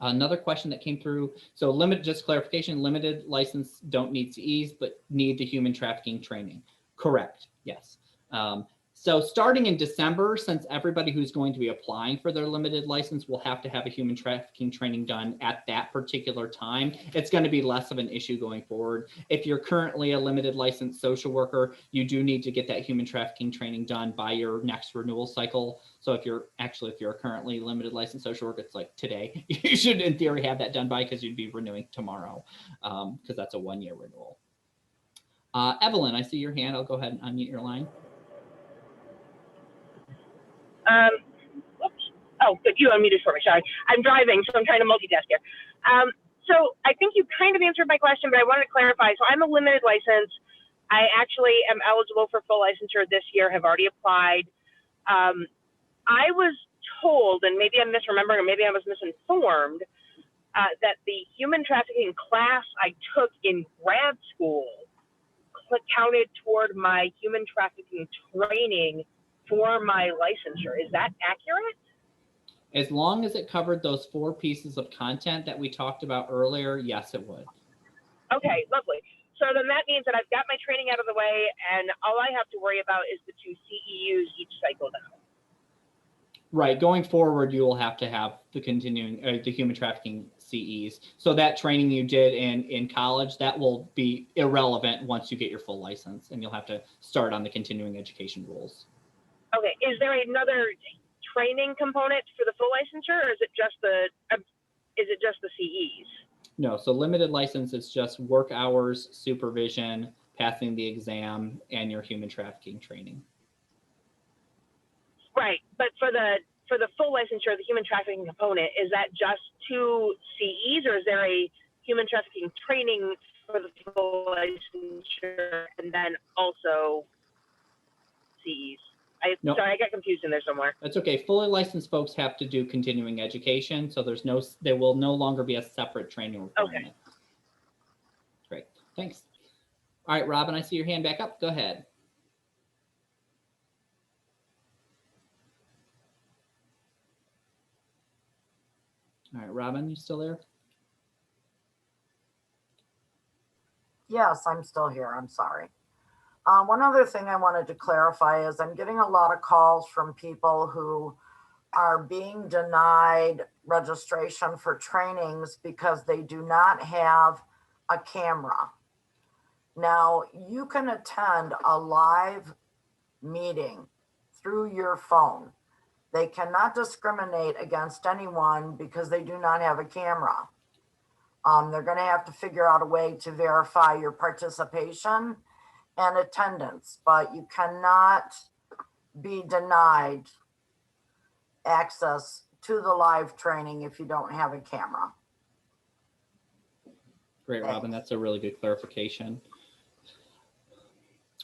Another question that came through. So just clarification, limited license don't need CEs, but need the human trafficking training. Correct, yes. So starting in December, since everybody who's going to be applying for their limited license will have to have a human trafficking training done at that particular time, it's going to be less of an issue going forward. If you're currently a limited licensed social worker, you do need to get that human trafficking training done by your next renewal cycle. So if you're currently limited licensed social worker, it's like today, you should in theory have that done by, because you'd be renewing tomorrow, because that's a 1-year renewal. Evelyn, I see your hand. I'll go ahead and unmute your line. Oops. Oh, good. You unmuted for me. Sorry. I'm driving, so I'm trying to multitask here. So I think you kind of answered my question, but I wanted to clarify. So I'm a limited license. I actually am eligible for full licensure this year, have already applied. I was told, and maybe I'm misremembering, or maybe I was misinformed, that the human trafficking class I took in grad school counted toward my human trafficking training for my licensure. Is that accurate? As long as it covered those 4 pieces of content that we talked about earlier, yes, it would. Okay, lovely. So then that means that I've got my training out of the way, and all I have to worry about is the 2 CEUs each cycle now. Right. Going forward, you will have to have the continuing, the human trafficking CEs. So that training you did in college, that will be irrelevant once you get your full license, and you'll have to start on the continuing education rules. Okay, is there another training component for the full licensure, or is it just the CEs? No, so limited license is just work hours, supervision, passing the exam, and your human trafficking training. Right, but for the full licensure, the human trafficking component, is that just 2 CEs, or is there a human trafficking training for the full licensure and then also CEs? No. Sorry, I got confused in there somewhere. That's okay. Fully licensed folks have to do continuing education, so there will no longer be a separate training requirement. Okay. Great, thanks. All right, Robin, I see your hand back up. Go ahead. All right, Robin, you still there? Yes, I'm still here. I'm sorry. One other thing I wanted to clarify is I'm getting a lot of calls from people who are being denied registration for trainings because they do not have a camera. Now, you can attend a live meeting through your phone. They cannot discriminate against anyone because they do not have a camera. They're going to have to figure out a way to verify your participation and attendance, but you cannot be denied access to the live training if you don't have a camera. Great, Robin. That's a really good clarification.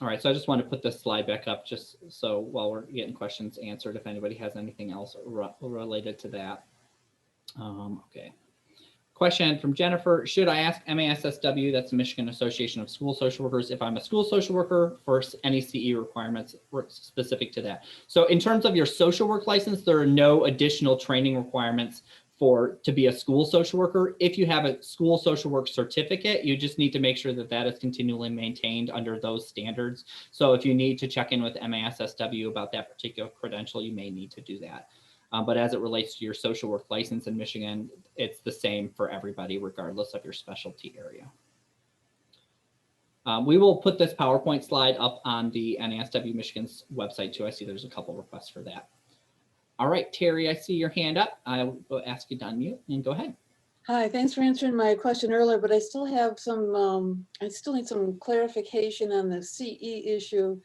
All right, so I just want to put this slide back up just so while we're getting questions answered, if anybody has anything else related to that. Okay. Question from Jennifer, should I ask MASSW, that's the Michigan Association of School Social Workers, if I'm a school social worker for any CE requirements specific to that? So in terms of your social work license, there are no additional training requirements to be a school social worker. If you have a school social work certificate, you just need to make sure that that is continually maintained under those standards. So if you need to check in with MASSW about that particular credential, you may need to do that. But as it relates to your social work license in Michigan, it's the same for everybody, regardless of your specialty area. We will put this PowerPoint slide up on the NASW-Michigan's website too. I see there's a couple requests for that. All right, Terry, I see your hand up. I will ask you to unmute and go ahead. Hi, thanks for answering my question earlier, but I still have some, I still need some clarification on the CE issue.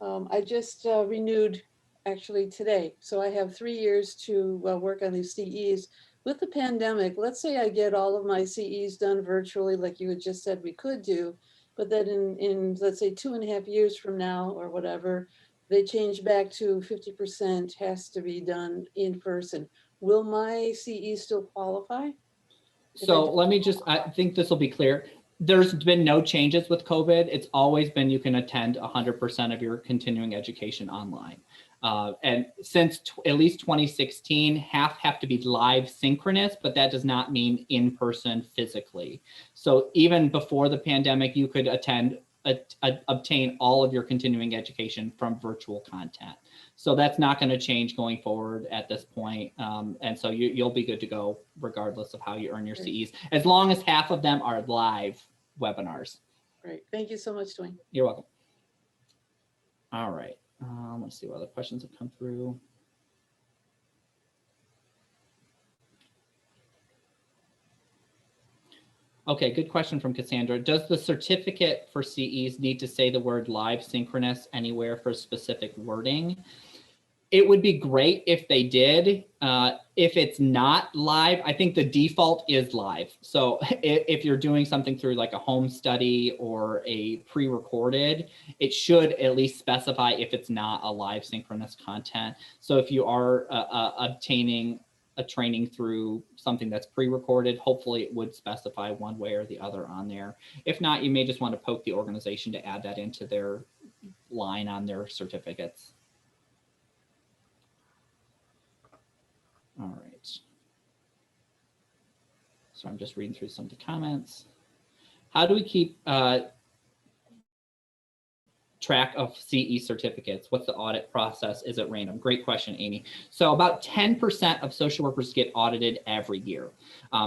I just renewed actually today. So I have 3 years to work on these CEs. With the pandemic, let's say I get all of my CEs done virtually, like you had just said we could do, but then in let's say 2.5 years from now or whatever, they change back to 50% has to be done in person. Will my CE still qualify? So let me just, I think this will be clear. There's been no changes with COVID. It's always been you can attend 100% of your continuing education online. And since at least 2016, half have to be live synchronous, but that does not mean in person physically. So even before the pandemic, you could obtain all of your continuing education from virtual content. So that's not going to change going forward at this point. And so you'll be good to go regardless of how you earn your CEs, as long as half of them are live webinars. Great. Thank you so much, Duane. You're welcome. All right. Let's see what other questions have come through. Okay, good question from Cassandra. Does the certificate for CEs need to say the word live synchronous anywhere for specific wording? It would be great if they did. If it's not live, I think the default is live. So if you're doing something through like a home study or a pre-recorded, it should at least specify if it's not a live synchronous content. So if you are obtaining a training through something that's pre-recorded, hopefully it would specify one way or the other on there. If not, you may just want to poke the organization to add that into their line on their certificates. All right. So I'm just reading through some of the comments. How do we keep track of CE certificates? What's the audit process? Is it random? Great question, Amy. So about 10% of social workers get audited every year.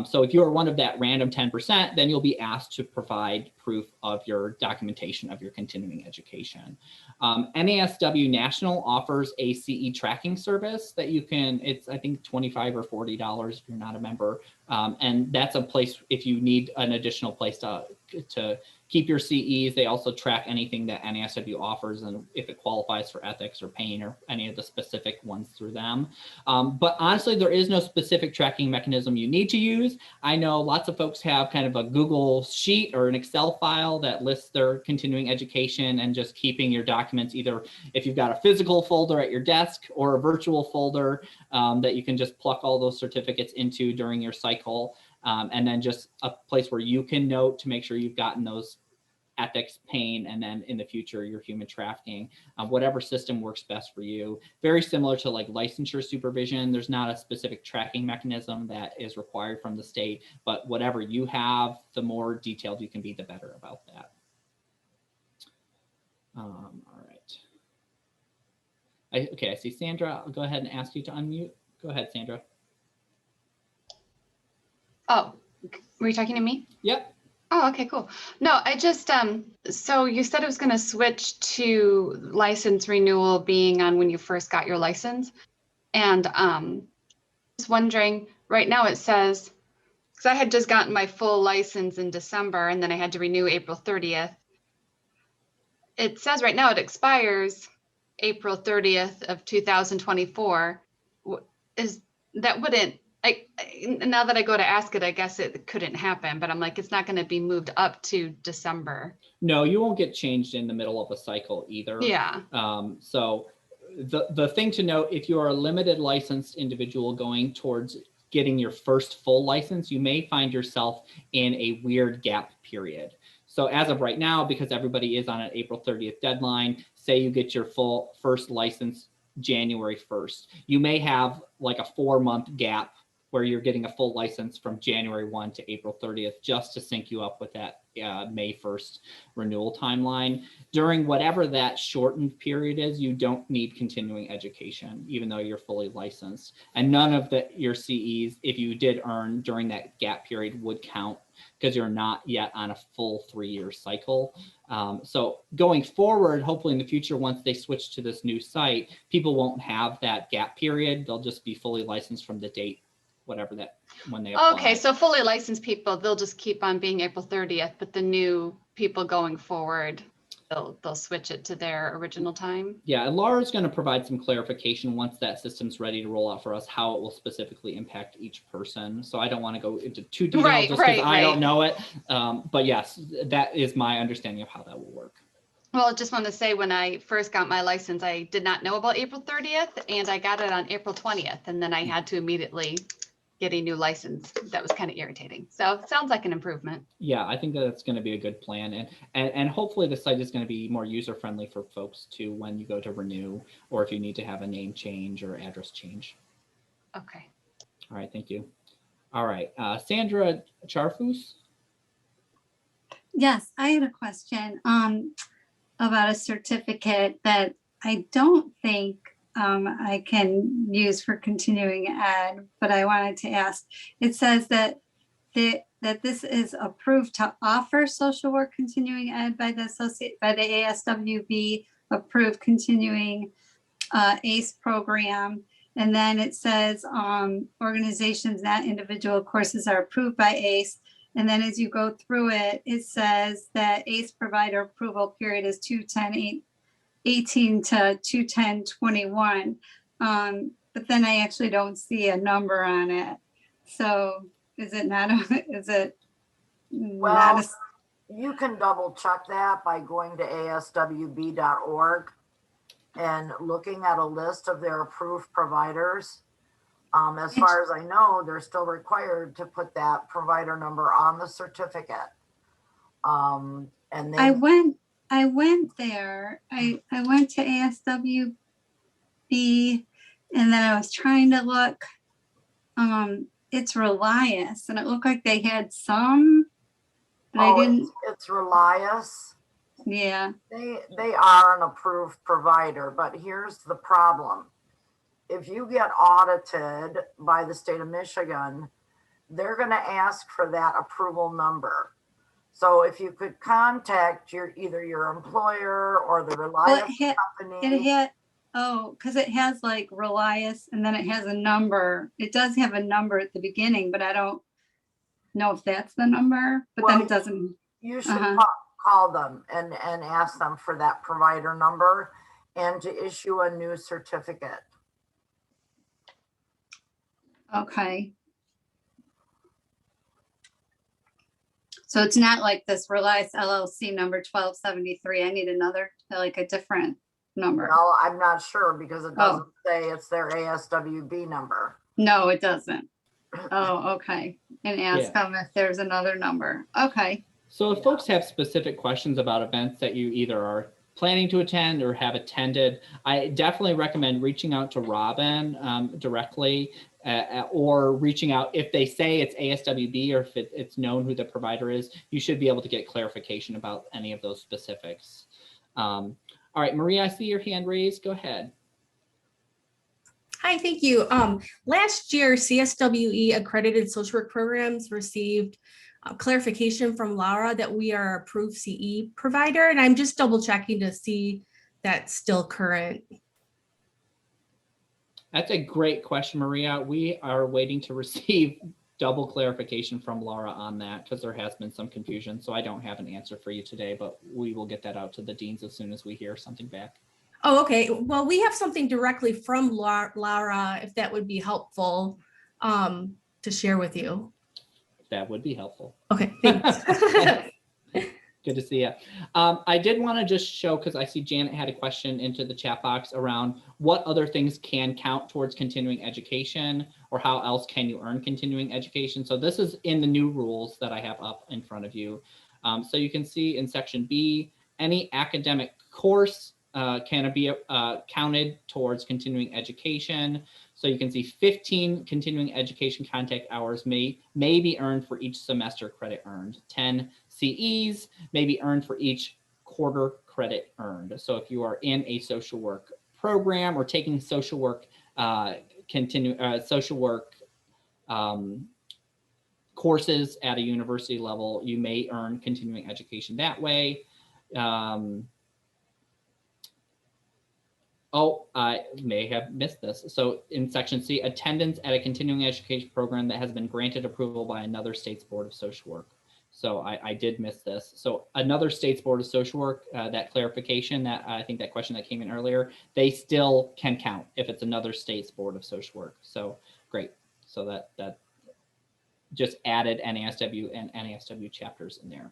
So if you're one of that random 10%, then you'll be asked to provide proof of your documentation of your continuing education. NASW National offers a CE tracking service that you can, it's I think $25 or $40 if you're not a member. And that's a place if you need an additional place to keep your CEs. They also track anything that NASW offers and if it qualifies for ethics or pain or any of the specific ones through them. But honestly, there is no specific tracking mechanism you need to use. I know lots of folks have kind of a Google sheet or an Excel file that lists their continuing education and just keeping your documents, either if you've got a physical folder at your desk or a virtual folder that you can just pluck all those certificates into during your cycle. And then just a place where you can note to make sure you've gotten those ethics, pain, and then in the future, your human trafficking, whatever system works best for you. Very similar to like licensure supervision. There's not a specific tracking mechanism that is required from the state, but whatever you have, the more detailed you can be, the better about that. All right. Okay, I see Sandra. I'll go ahead and ask you to unmute. Go ahead, Sandra. Oh, were you talking to me? Yep. Oh, okay, cool. No, I just, so you said it was going to switch to license renewal being on when you first got your license. And just wondering, right now it says, because I had just gotten my full license in December and then I had to renew April 30th. It says right now it expires April 30th of 2024. Is that wouldn't Now that I go to ask it, I guess it couldn't happen, but I'm like, it's not going to be moved up to December. No, you won't get changed in the middle of a cycle either. Yeah. So the thing to note, if you are a limited licensed individual going towards getting your first full license, you may find yourself in a weird gap period. So as of right now, because everybody is on an April 30th deadline, say you get your first license January 1st, you may have like a 4-month gap where you're getting a full license from January 1 to April 30th, just to sync you up with that May 1st renewal timeline. During whatever that shortened period is, you don't need continuing education, even though you're fully licensed. And none of your CEs, if you did earn during that gap period, would count because you're not yet on a full 3-year cycle. So going forward, hopefully in the future, once they switch to this new site, people won't have that gap period. They'll just be fully licensed from the date, whatever that, when they apply. Okay, so fully licensed people, they'll just keep on being April 30th, but the new people going forward, they'll switch it to their original time. Yeah, and LARA is going to provide some clarification once that system's ready to roll out for us, how it will specifically impact each person. So I don't want to go into too detail just because I don't know it. But yes, that is my understanding of how that will work. Well, I just want to say, when I first got my license, I did not know about April 30th, and I got it on April 20th, and then I had to immediately get a new license. That was kind of irritating. So it sounds like an improvement. Yeah, I think that's going to be a good plan. And hopefully the site is going to be more user-friendly for folks too when you go to renew, or if you need to have a name change or address change. Okay. All right, thank you. All right, Sandra Charfus. Yes, I had a question about a certificate that I don't think I can use for continuing ed, but I wanted to ask. It says that this is approved to offer social work continuing ed by the ASWB approved continuing ACE program. And then it says organizations, not individual courses, are approved by ACE. And then as you go through it, it says that ACE provider approval period is 2/10/18 to 2/10/21. But then I actually don't see a number on it. So is it not, Well, you can double check that by going to aswb.org and looking at a list of their approved providers. As far as I know, they're still required to put that provider number on the certificate. And then I went there. I went to ASWB, and then I was trying to look. It's Relias, and it looked like they had some, but I didn't. It's Relias. Yeah. They are an approved provider, but here's the problem. If you get audited by the state of Michigan, they're going to ask for that approval number. So if you could contact either your employer or the Relias company. Because it has like Relias, and then it has a number. It does have a number at the beginning, but I don't know if that's the number. But then it doesn't. You should call them and ask them for that provider number and to issue a new certificate. Okay. So it's not like this Relias LLC number 1273. I need another, like a different number. No, I'm not sure because it doesn't say it's their ASWB number. No, it doesn't. Oh, okay. And ask them if there's another number. Okay. So if folks have specific questions about events that you either are planning to attend or have attended, I definitely recommend reaching out to Robin directly, or reaching out if they say it's ASWB or if it's known who the provider is. You should be able to get clarification about any of those specifics. All right, Maria, I see your hand raised. Go ahead. Hi, thank you. Last year, CSWE accredited social work programs received clarification from LARA that we are approved CE provider, and I'm just double checking to see that's still current. That's a great question, Maria. We are waiting to receive double clarification from LARA on that because there has been some confusion. So I don't have an answer for you today, but we will get that out to the deans as soon as we hear something back. Oh, okay. Well, we have something directly from LARA, if that would be helpful. to share with you. That would be helpful. Okay, thanks. Good to see you. I did want to just show, because I see Janet had a question into the chat box around what other things can count towards continuing education, or how else can you earn continuing education. So this is in the new rules that I have up in front of you. So you can see in section B, any academic course can be counted towards continuing education. So you can see 15 continuing education contact hours may be earned for each semester credit earned. 10 CEs may be earned for each quarter credit earned. So if you are in a social work program or taking social work courses at a university level, you may earn continuing education that way. Oh, I may have missed this. So in section C, attendance at a continuing education program that has been granted approval by another state's Board of Social Work. So I did miss this. So another state's Board of Social Work, that clarification, that I think that question that came in earlier, they still can count if it's another state's Board of Social Work. So great. So that just added NASW and NASW chapters in there.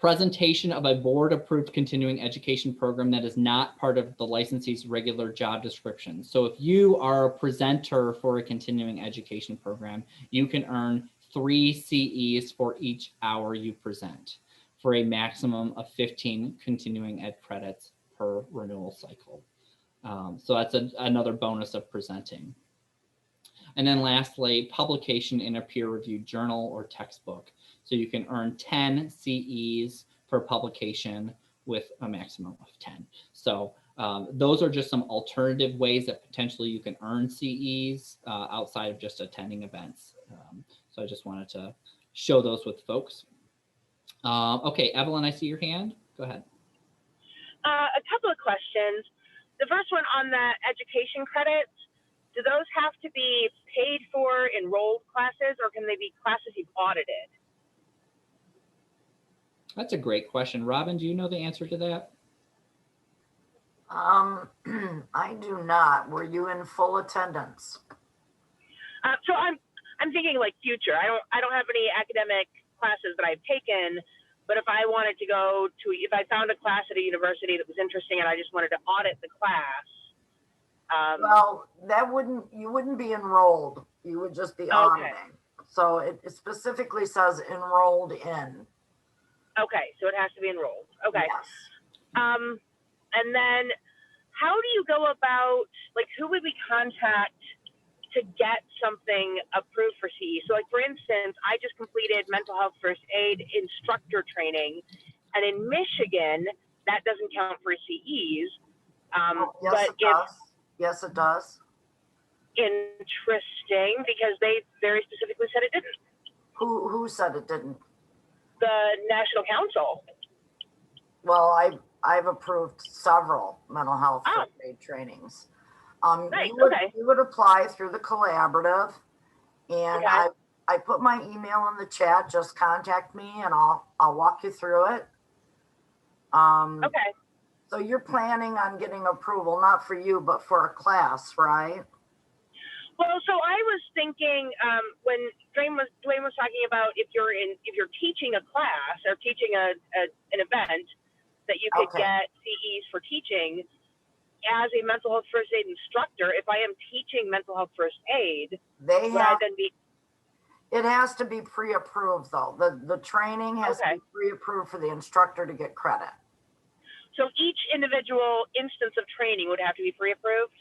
Presentation of a board-approved continuing education program that is not part of the licensee's regular job description. So if you are a presenter for a continuing education program, you can earn 3 CEs for each hour you present, for a maximum of 15 continuing ed credits per renewal cycle. So that's another bonus of presenting. And then lastly, publication in a peer-reviewed journal or textbook. So you can earn 10 CEs for publication with a maximum of 10. So those are just some alternative ways that potentially you can earn CEs outside of just attending events. So I just wanted to show those with folks. Okay, Evelyn, I see your hand. Go ahead. A couple of questions. The first one on the education credits, do those have to be paid for enrolled classes, or can they be classes you've audited? That's a great question. Robin, do you know the answer to that? I do not. Were you in full attendance? So I'm thinking like future. I don't have any academic classes that I've taken, but if I wanted to go to, if I found a class at a university that was interesting and I just wanted to audit the class. Well, you wouldn't be enrolled. You would just be auditing. So it specifically says enrolled in. Okay, so it has to be enrolled. Okay. Yes. And then how do you go about, like, who would we contact to get something approved for CE? So like, for instance, I just completed mental health first aid instructor training, and in Michigan, that doesn't count for CEs. Yes, but it does. Yes, it does. Interesting, because they very specifically said it didn't. Who said it didn't? The National Council. Well, I've approved several mental health first aid trainings. Nice. You would apply through the collaborative, and I put my email in the chat. Just contact me, and I'll walk you through it. Okay. So you're planning on getting approval, not for you, but for a class, right? Well, so I was thinking when Duane was talking about if you're teaching a class or teaching an event, that you could get CEs for teaching. As a mental health first aid instructor, if I am teaching mental health first aid, it has to be pre-approved though. The training has to be pre-approved for the instructor to get credit. So each individual instance of training would have to be pre-approved?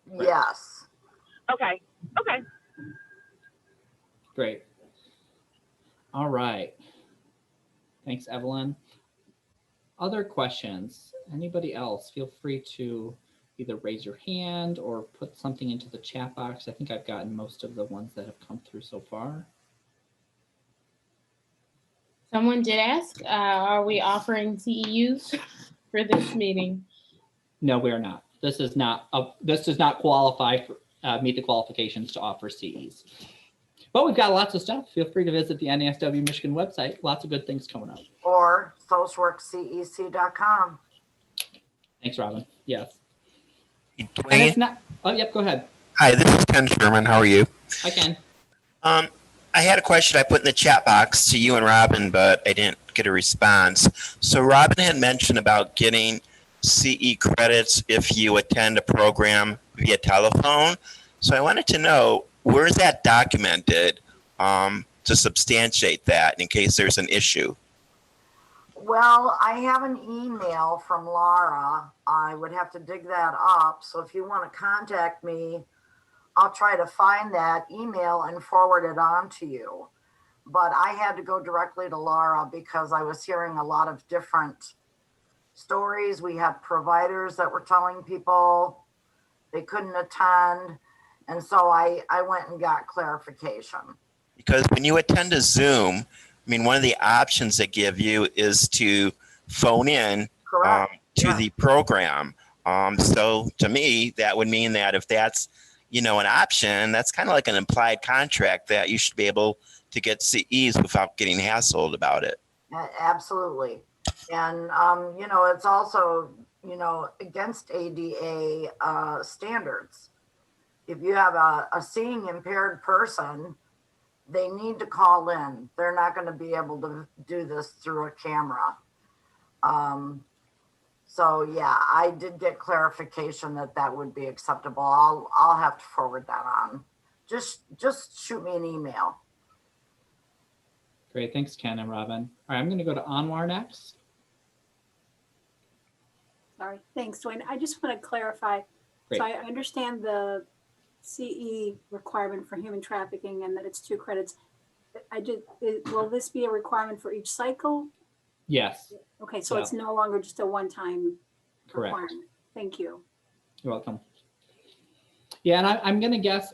Yes. Okay. Great. All right. Thanks, Evelyn. Other questions? Anybody else? Feel free to either raise your hand or put something into the chat box. I think I've gotten most of the ones that have come through so far. Someone did ask, are we offering CEUs for this meeting? No, we are not. This does not qualify for meet the qualifications to offer CEs. But we've got lots of stuff. Feel free to visit the NASW-Michigan website. Lots of good things coming up. Or socialworkcec.com. Thanks, Robin. Yes. And Duane, it's not, oh, yep, go ahead. hi, this is Ken Sherman. How are you? I can. I had a question I put in the chat box to you and Robin, but I didn't get a response. So Robin had mentioned about getting CE credits if you attend a program via telephone. So I wanted to know, where is that documented to substantiate that in case there's an issue? Well, I have an email from LARA. I would have to dig that up. So if you want to contact me, I'll try to find that email and forward it on to you. But I had to go directly to LARA because I was hearing a lot of different stories. We had providers that were telling people they couldn't attend. And so I went and got clarification. Because when you attend a Zoom, I mean, one of the options they give you is to phone in to the program. So to me, that would mean that if that's, you know, an option, that's kind of like an implied contract that you should be able to get CEs without getting hassled about it. Absolutely. And, you know, it's also, you know, against ADA standards. If you have a seeing impaired person, they need to call in. They're not going to be able to do this through a camera. So yeah, I did get clarification that that would be acceptable. I'll have to forward that on. Just shoot me an email. Great, thanks, Ken and Robin. All right, I'm going to go to Anwar next. Sorry, thanks, Duane. I just want to clarify. Great. So I understand the CE requirement for human trafficking and that it's 2 credits. Will this be a requirement for each cycle? Yes. Okay, so Yeah. it's no longer just a one-time Correct. requirement. Thank you. You're welcome. Yeah, and I'm going to guess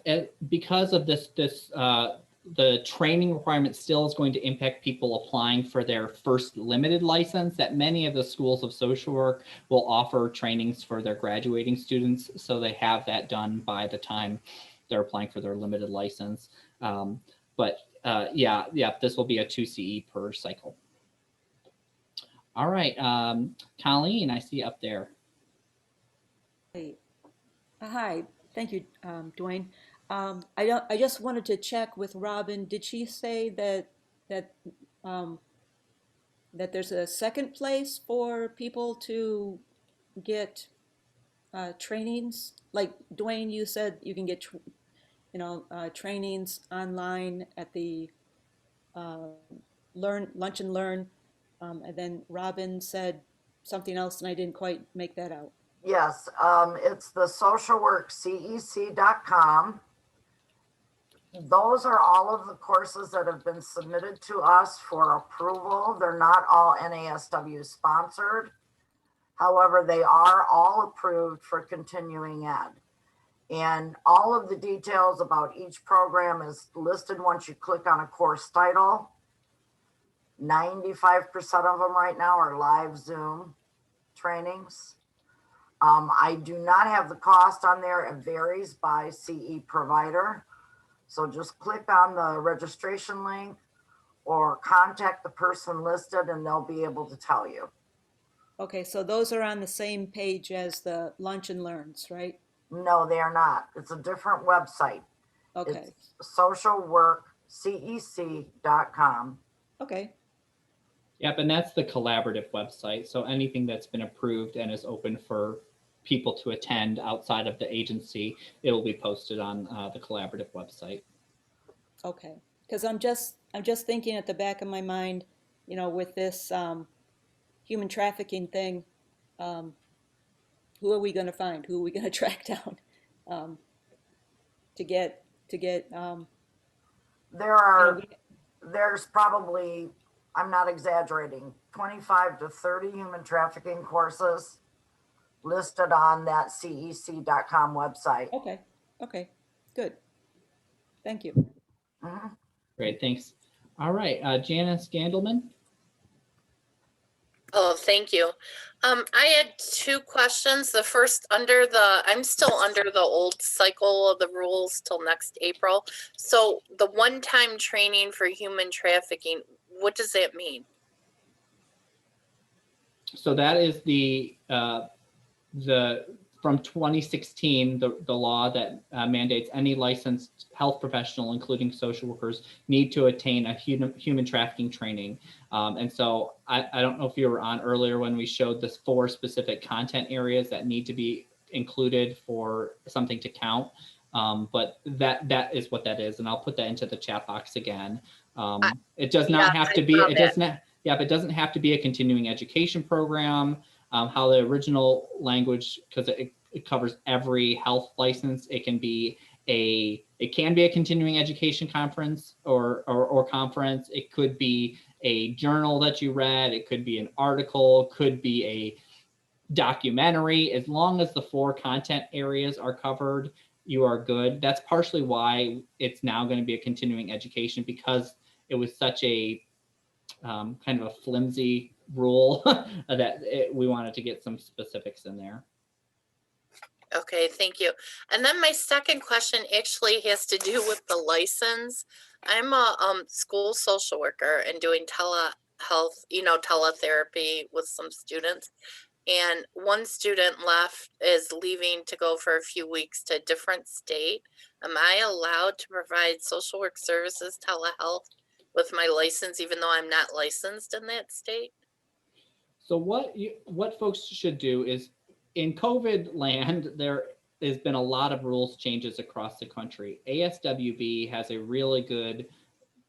because of the training requirement still is going to impact people applying for their first limited license, that many of the schools of social work will offer trainings for their graduating students. So they have that done by the time they're applying for their limited license. Yeah, this will be a 2 CE per cycle. All right, Colleen, I see up there. Hey. Hi, thank you, Duane. I just wanted to check with Robin. Did she say that there's a second place for people to get trainings? Like Duane, you said you can get trainings online at the Lunch and Learn, and then Robin said something else, and I didn't quite make that out. Yes, it's the socialworkcec.com. Those are all of the courses that have been submitted to us for approval. They're not all NASW sponsored. However, they are all approved for continuing ed. And all of the details about each program is listed once you click on a course title. 95% of them right now are live Zoom trainings. I do not have the cost on there. It varies by CE provider. So just click on the registration link or contact the person listed and they'll be able to tell you. Okay, so those are on the same page as the Lunch and Learns, right? No, they are not. It's a different website. Okay. It's socialworkcec.com. Okay. Yep, and that's the collaborative website. So anything that's been approved and is open for people to attend outside of the agency, it will be posted on the collaborative website. Okay, because I'm just thinking at the back of my mind, you know, with this human trafficking thing, who are we going to find? Who are we going to track down to get? There's probably, I'm not exaggerating, 25 to 30 human trafficking courses listed on that cec.com website. Okay, good. Thank you. Mm-hmm. Great, thanks. All right, Janice Gandelman. Oh, thank you. I had 2 questions. The first, I'm still under the old cycle of the rules till next April. So the one-time training for human trafficking, what does that mean? So that is the from 2016, the law that mandates any licensed health professional, including social workers, need to attain a human trafficking training. And so I don't know if you were on earlier when we showed this 4 specific content areas that need to be included for something to count. But that is what that is. And I'll put that into the chat box again. It does not have to be, it doesn't have to be a continuing education program. How the original language, because it covers every health license, it can be a continuing education conference or conference. It could be a journal that you read. It could be an article, could be a documentary. As long as the 4 content areas are covered, you are good. That's partially why it's now going to be a continuing education, because it was such a kind of a flimsy rule that we wanted to get some specifics in there. Okay, thank you. And then my second question actually has to do with the license. I'm a school social worker and doing telehealth, teletherapy with some students. And one student is leaving to go for a few weeks to a different state. Am I allowed to provide social work services telehealth with my license, even though I'm not licensed in that state? So what folks should do is, in COVID land, there has been a lot of rules changes across the country. ASWB has a really good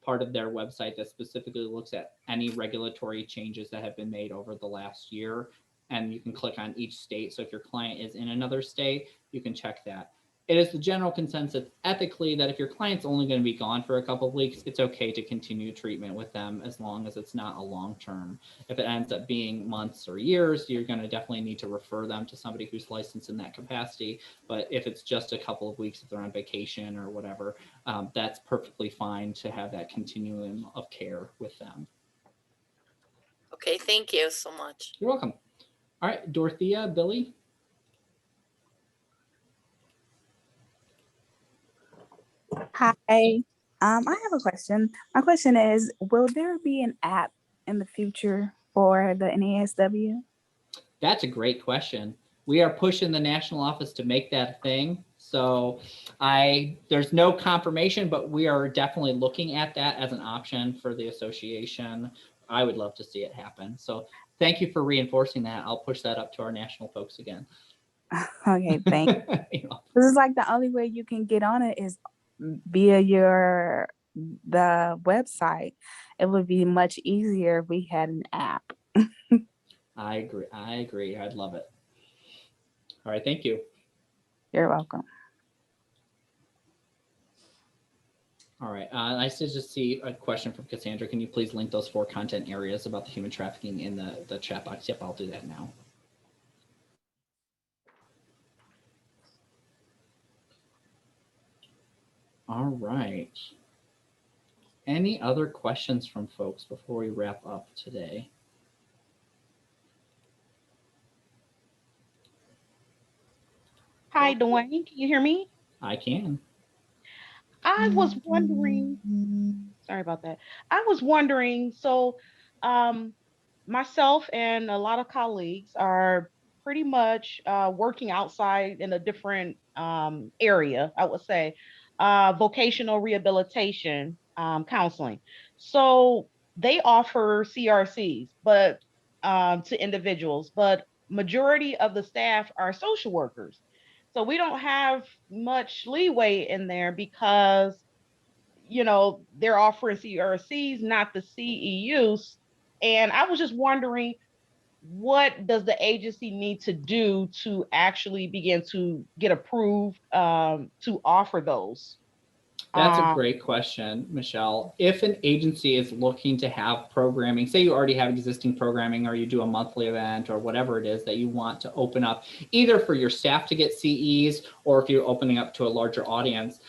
part of their website that specifically looks at any regulatory changes that have been made over the last year. And you can click on each state. So if your client is in another state, you can check that. It is the general consensus ethically that if your client's only going to be gone for a couple of weeks, it's okay to continue treatment with them as long as it's not a long term. If it ends up being months or years, you're going to definitely need to refer them to somebody who's licensed in that capacity. But if it's just a couple of weeks, if they're on vacation or whatever, that's perfectly fine to have that continuum of care with them. Okay, thank you so much. You're welcome. All right, Dorothea, Billy. Hi, I have a question. My question is, will there be an app in the future for the NASW? That's a great question. We are pushing the national office to make that a thing. So there's no confirmation, but we are definitely looking at that as an option for the association. I would love to see it happen. So thank you for reinforcing that. I'll push that up to our national folks again. Okay, thanks. This is like the only way you can get on it is via the website. It would be much easier if we had an app. I agree. I'd love it. All right, thank you. You're welcome. All right, I just see a question from Cassandra. Can you please link those 4 content areas about the human trafficking in the chat box? Yep, I'll do that now. All right. Any other questions from folks before we wrap up today? Hi, Duane. Can you hear me? I can. I was wondering, sorry about that. I was wondering, so myself and a lot of colleagues are pretty much working outside in a different area, I would say, vocational rehabilitation counseling. So they offer CRCs, but to individuals, but majority of the staff are social workers. So we don't have much leeway in there because, they're offering CRCs, not the CEUs. And I was just wondering, what does the agency need to do to actually begin to get approved to offer those? That's a great question, Michelle. If an agency is looking to have programming, say you already have existing programming or you do a monthly event or whatever it is that you want to open up, either for your staff to get CEs or if you're opening up to a larger audience,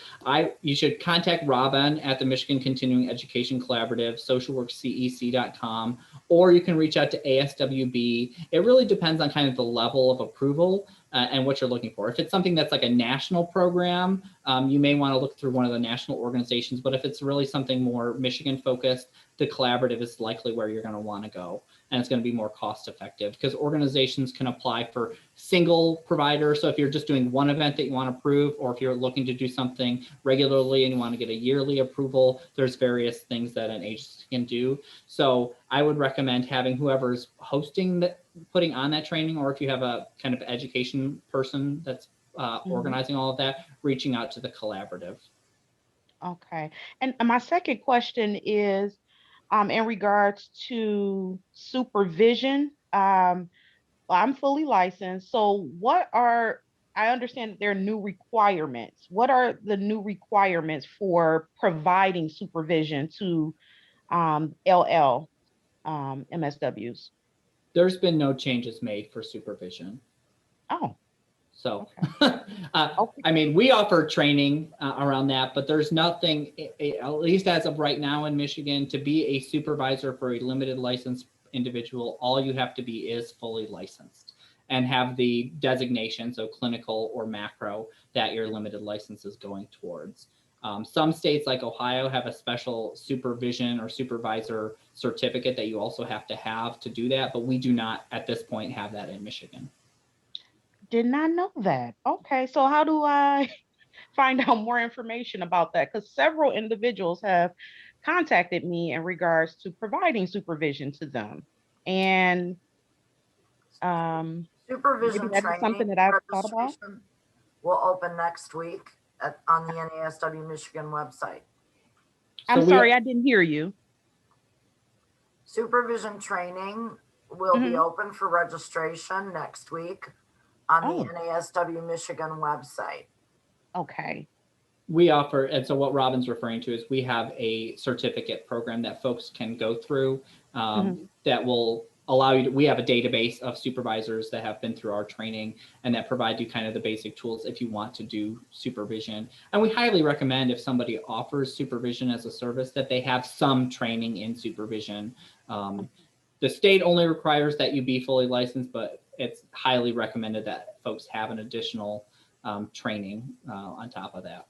you should contact Robin at the Michigan Continuing Education Collaborative, socialworkcec.com, or you can reach out to ASWB. It really depends on kind of the level of approval and what you're looking for. If it's something that's like a national program, you may want to look through one of the national organizations, but if it's really something more Michigan focused, the collaborative is likely where you're going to want to go. and it's going to be more cost effective because organizations can apply for single provider. So if you're just doing one event that you want to approve, or if you're looking to do something regularly and you want to get a yearly approval, there's various things that an agency can do. So I would recommend having whoever's hosting that, putting on that training, or if you have a kind of education person that's organizing all of that, reaching out to the collaborative. Okay. And my second question is in regards to supervision. I'm fully licensed. So I understand that there are new requirements. What are the new requirements for providing supervision to MSWs? There's been no changes made for supervision. Oh. So, Okay. I mean, we offer training around that, but there's nothing, at least as of right now in Michigan, to be a supervisor for a limited license individual, all you have to be is fully licensed and have the designation, so clinical or macro, that your limited license is going towards. Some states like Ohio have a special supervision or supervisor certificate that you also have to do that, but we do not at this point have that in Michigan. Did not know that. Okay, so how do I find out more information about that? Because several individuals have contacted me in regards to providing supervision to them. And supervision maybe that is something that I've thought about. Will open next week on the NASW-Michigan website. I'm sorry, I didn't hear you. Supervision training will be open for registration next week on the NASW-Michigan website. Okay. We offer, and so what Robin's referring to is we have a certificate program that folks can go through that will allow you to, we have a database of supervisors that have been through our training and that provide you kind of the basic tools if you want to do supervision. And we highly recommend if somebody offers supervision as a service that they have some training in supervision. The state only requires that you be fully licensed, but it's highly recommended that folks have an additional training on top of that.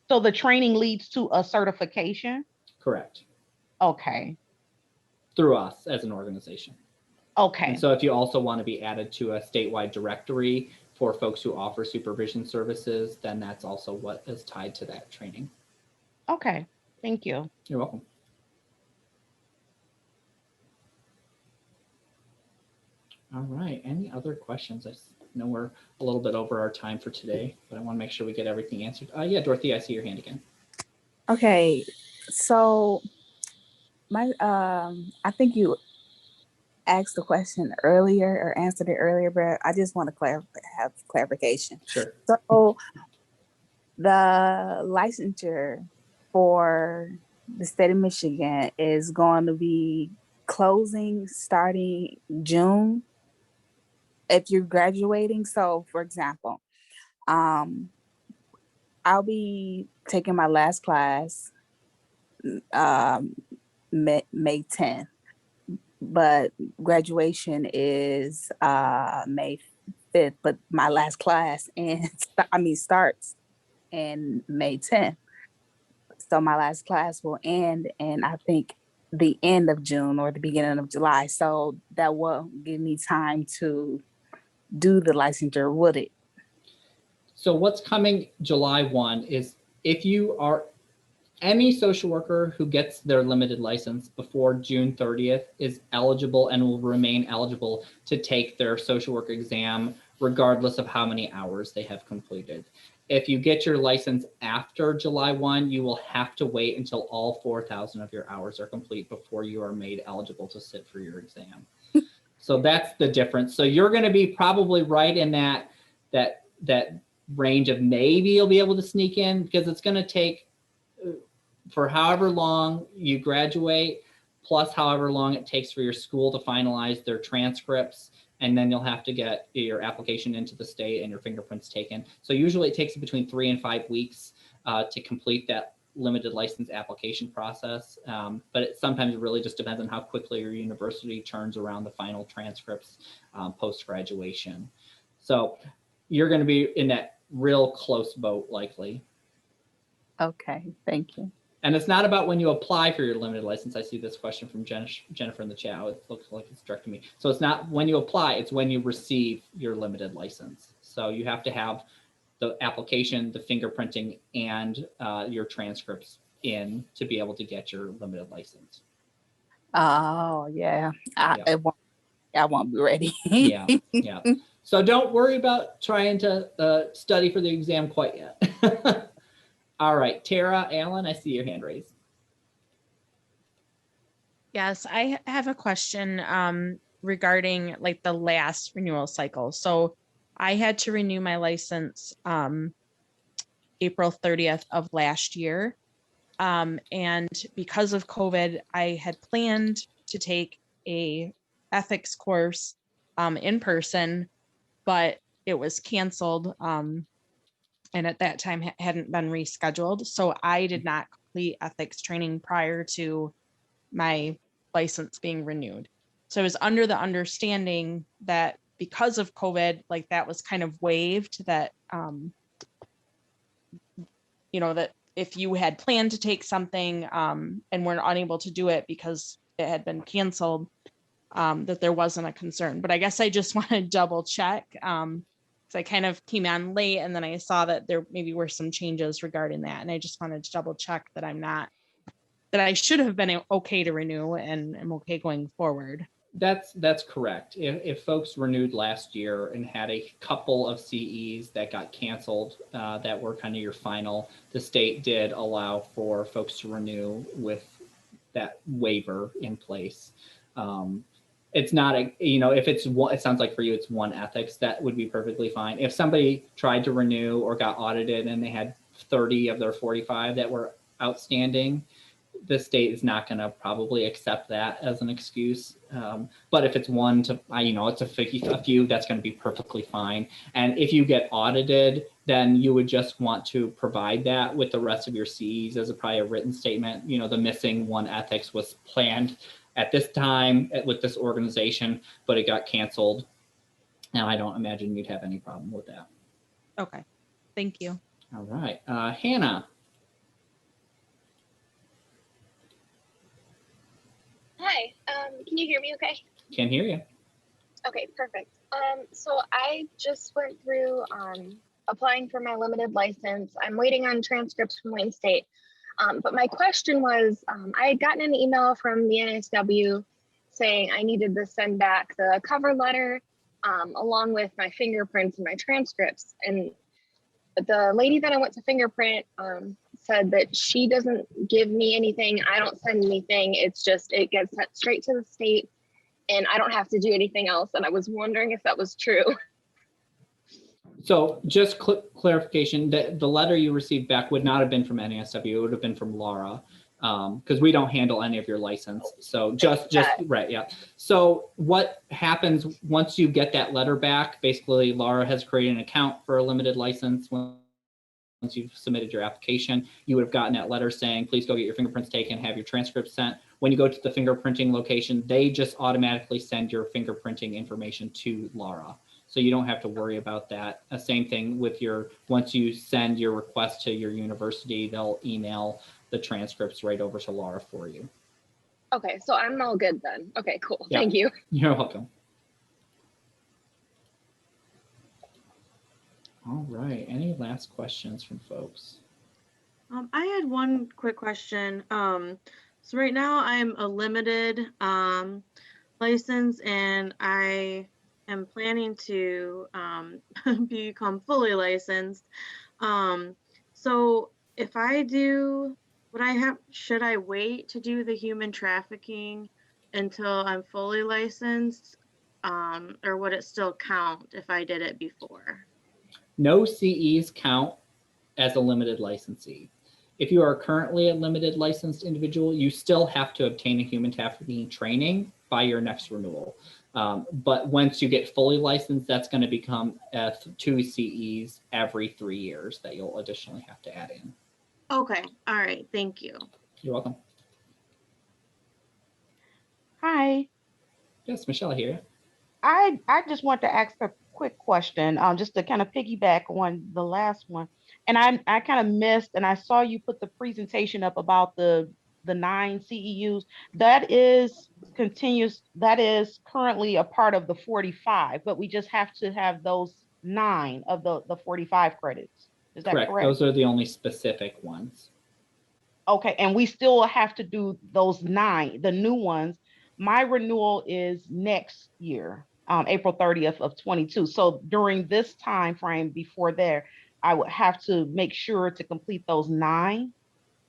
So the training leads to a certification? Correct. Okay. Through us as an organization. Okay. And so if you also want to be added to a statewide directory for folks who offer supervision services, then that's also what is tied to that training. Okay. Thank you. You're welcome. All right. Any other questions? I know we're a little bit over our time for today, but I want to make sure we get everything answered. Yeah, Dorothy, I see your hand again. Okay. So I think you asked the question earlier or answered it earlier, but I just want to have clarification. Sure. So the licensure for the state of Michigan is going to be closing starting June if you're graduating. So for example, I'll be taking my last class May 10th, but graduation is May 5th, but my last class starts in May 10th. So my last class will end in, I think, the end of June or the beginning of July. So that will give me time to do the licensure, would it? So what's coming July 1 is if you are any social worker who gets their limited license before June 30th is eligible and will remain eligible to take their social work exam regardless of how many hours they have completed. If you get your license after July 1, you will have to wait until all 4,000 of your hours are complete before you are made eligible to sit for your exam. So that's the difference. So you're going to be probably right in that range of maybe you'll be able to sneak in, because it's going to take for however long you graduate, plus however long it takes for your school to finalize their transcripts. And then you'll have to get your application into the state and your fingerprints taken. So usually it takes between 3 and 5 weeks to complete that limited license application process. But it sometimes really just depends on how quickly your university turns around the final transcripts post-graduation. So you're going to be in that real close boat likely. Okay, thank you. And it's not about when you apply for your limited license. I see this question from Jennifer in the chat. It looks like it's directed to me. So it's not when you apply, it's when you receive your limited license. So you have to have the application, the fingerprinting, and your transcripts in to be able to get your limited license. Oh, yeah. I won't be ready. Yeah. So don't worry about trying to study for the exam quite yet. All right, Tara Allen, I see your hand raised. Yes, I have a question regarding like the last renewal cycle. So I had to renew my license April 30th of last year. And because of COVID, I had planned to take a ethics course in person, but it was canceled. And at that time hadn't been rescheduled. So I did not complete ethics training prior to my license being renewed. So I was under the understanding that because of COVID, like that was kind of waived, that, that if you had planned to take something and were unable to do it because it had been canceled, that there wasn't a concern. But I guess I just want to double check. So I kind of came on late and then I saw that there maybe were some changes regarding that. And I just wanted to double check that that I should have been okay to renew and I'm okay going forward. That's correct. If folks renewed last year and had a couple of CEs that got canceled that were kind of your final, the state did allow for folks to renew with that waiver in place. It's not if it's one, it sounds like for you, it's one ethics, that would be perfectly fine. If somebody tried to renew or got audited and they had 30 of their 45 that were outstanding, the state is not going to probably accept that as an excuse. But if it's one to, it's a few, that's going to be perfectly fine. And if you get audited, then you would just want to provide that with the rest of your CEs as probably a written statement. The missing one ethics was planned at this time with this organization, but it got canceled. Now, I don't imagine you'd have any problem with that. Okay, thank you. All right, Hannah. Hi, can you hear me okay? Can hear you. Okay, perfect. So I just went through applying for my limited license. I'm waiting on transcripts from Wayne State. But my question was, I had gotten an email from the NSW saying I needed to send back the cover letter along with my fingerprints and my transcripts. And the lady that I went to fingerprint said that she doesn't give me anything. I don't send anything. It's just, it gets sent straight to the state and I don't have to do anything else. And I was wondering if that was true. So just clarification, the letter you received back would not have been from NASW, it would have been from LARA, because we don't handle any of your license. So just right, yeah. So what happens once you get that letter back? Basically, LARA has created an account for a limited license. Once you've submitted your application, you would have gotten that letter saying, please go get your fingerprints taken, have your transcripts sent. When you go to the fingerprinting location, they just automatically send your fingerprinting information to LARA. So you don't have to worry about that. Same thing with once you send your request to your university, they'll email the transcripts right over to LARA for you. Okay, so I'm all good then. Okay, cool. Yeah. Thank you. You're welcome. All right, any last questions from folks? I had one quick question. So right now I'm a limited license and I am planning to become fully licensed. So if I do, should I wait to do the human trafficking until I'm fully licensed? Or would it still count if I did it before? No CEs count as a limited licensee. If you are currently a limited licensed individual, you still have to obtain a human trafficking training by your next renewal. But once you get fully licensed, that's going to become 2 CEs every 3 years that you'll additionally have to add in. Okay, all right, thank you. You're welcome. Hi. Yes, Michelle here. I just want to ask a quick question, just to kind of piggyback on the last one. And I kind of missed, and I saw you put the presentation up about the 9 CEUs. That is continuous, that is currently a part of the 45, but we just have to have those 9 of the 45 credits. Is that correct? Those are the only specific ones. Okay, and we still have to do those 9, the new ones. My renewal is next year, April 30th of 22. So during this time frame before there, I would have to make sure to complete those 9.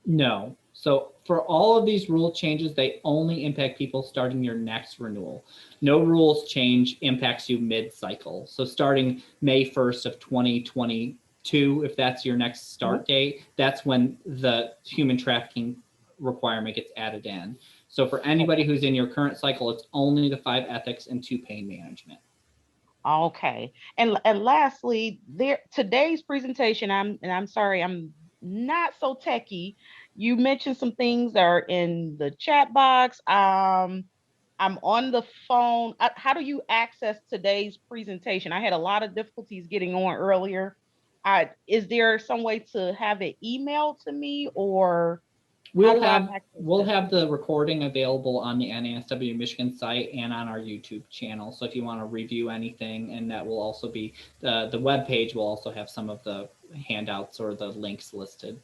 No. So for all of these rule changes, they only impact people starting your next renewal. No rules change impacts you mid-cycle. So starting May 1st of 2022, if that's your next start date, that's when the human trafficking requirement gets added in. So for anybody who's in your current cycle, it's only the 5 ethics and 2 pain management. Okay. And lastly, today's presentation, I'm sorry, I'm not so techie. You mentioned some things that are in the chat box. I'm on the phone. How do you access today's presentation? I had a lot of difficulties getting on earlier. Is there some way to have it emailed to me, or we'll have the recording available on the NASW-Michigan site and on our YouTube channel. So if you want to review anything, and that will also be the web page will also have some of the handouts or the links listed.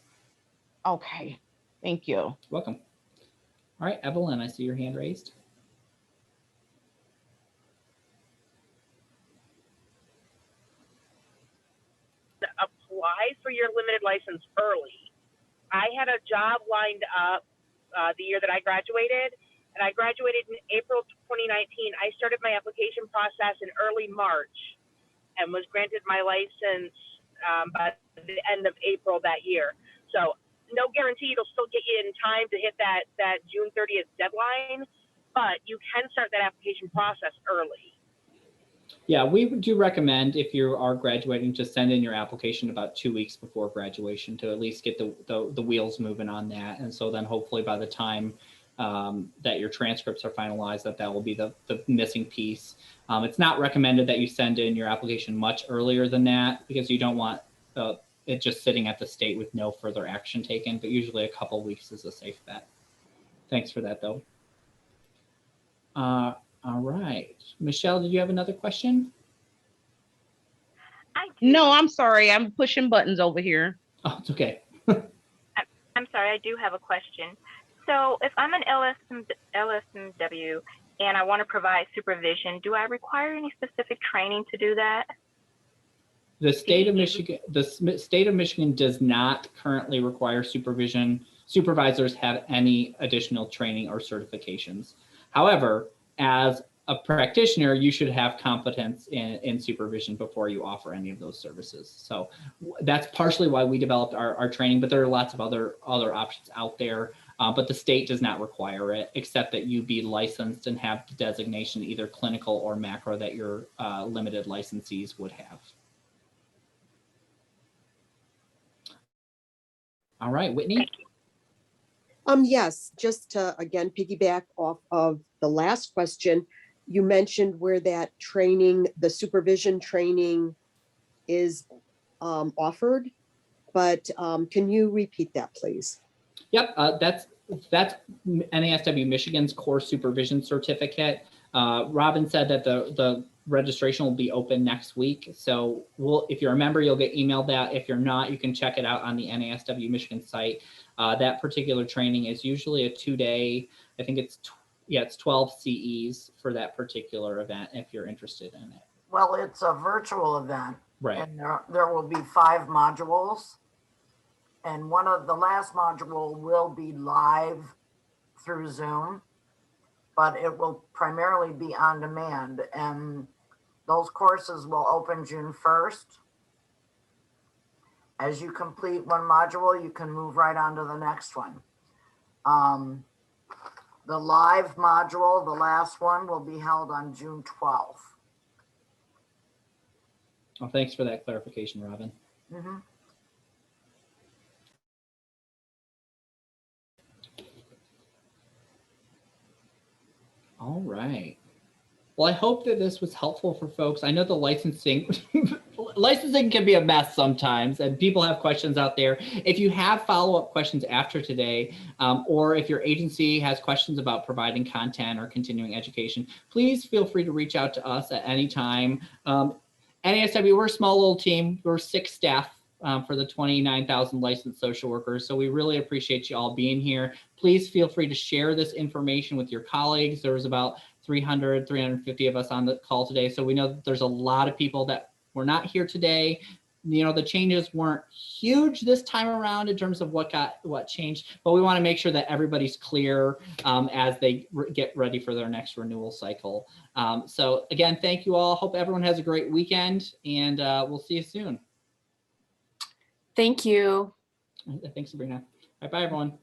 Okay, thank you. Welcome. All right, Evelyn, I see your hand raised. Apply for your limited license early. I had a job lined up the year that I graduated, and I graduated in April 2019. I started my application process in early March and was granted my license by the end of April that year. So no guarantee it'll still get you in time to hit that June 30th deadline, but you can start that application process early. Yeah, we do recommend, if you are graduating, to send in your application about 2 weeks before graduation to at least get the wheels moving on that. And so then hopefully by the time that your transcripts are finalized, that will be the missing piece. It's not recommended that you send in your application much earlier than that, because you don't want it just sitting at the state with no further action taken, but usually a couple weeks is a safe bet. Thanks for that, though. All right, Michelle, did you have another question? No, I'm sorry. I'm pushing buttons over here. Oh, it's okay. I'm sorry, I do have a question. So if I'm an LSMW and I want to provide supervision, do I require any specific training to do that? The state of Michigan does not currently require supervision. Supervisors have any additional training or certifications. However, as a practitioner, you should have competence in supervision before you offer any of those services. So that's partially why we developed our training, but there are lots of other options out there. But the state does not require it, except that you be licensed and have the designation, either clinical or macro, that your limited licensees would have. All right, Whitney. Yes, just to again piggyback off of the last question, you mentioned where that training, the supervision training, is offered, but can you repeat that, please? Yep, that's NASW-Michigan's core supervision certificate. Robin said that the registration will be open next week. So if you're a member, you'll get emailed that. If you're not, you can check it out on the NASW-Michigan site. That particular training is usually a 2-day, I think it's 12 CEs for that particular event, if you're interested in it. Well, it's a virtual event. Right. And there will be 5 modules. And the last module will be live through Zoom, but it will primarily be on demand. And those courses will open June 1st. As you complete one module, you can move right on to the next one. The live module, the last one, will be held on June 12th. Well, thanks for that clarification, Robin. Mm-hmm. All right. Well, I hope that this was helpful for folks. I know the licensing licensing can be a mess sometimes, and people have questions out there. If you have follow-up questions after today, or if your agency has questions about providing content or continuing education, please feel free to reach out to us at any time. NASW, we're a small little team. We're 6 staff for the 29,000 licensed social workers. So we really appreciate you all being here. Please feel free to share this information with your colleagues. There was about 300, 350 of us on the call today. So we know that there's a lot of people that were not here today. You know, the changes weren't huge this time around in terms of what changed, but we want to make sure that everybody's clear as they get ready for their next renewal cycle. So again, thank you all. Hope everyone has a great weekend, and we'll see you soon. Thank you. Thanks, Sabrina. Bye, everyone.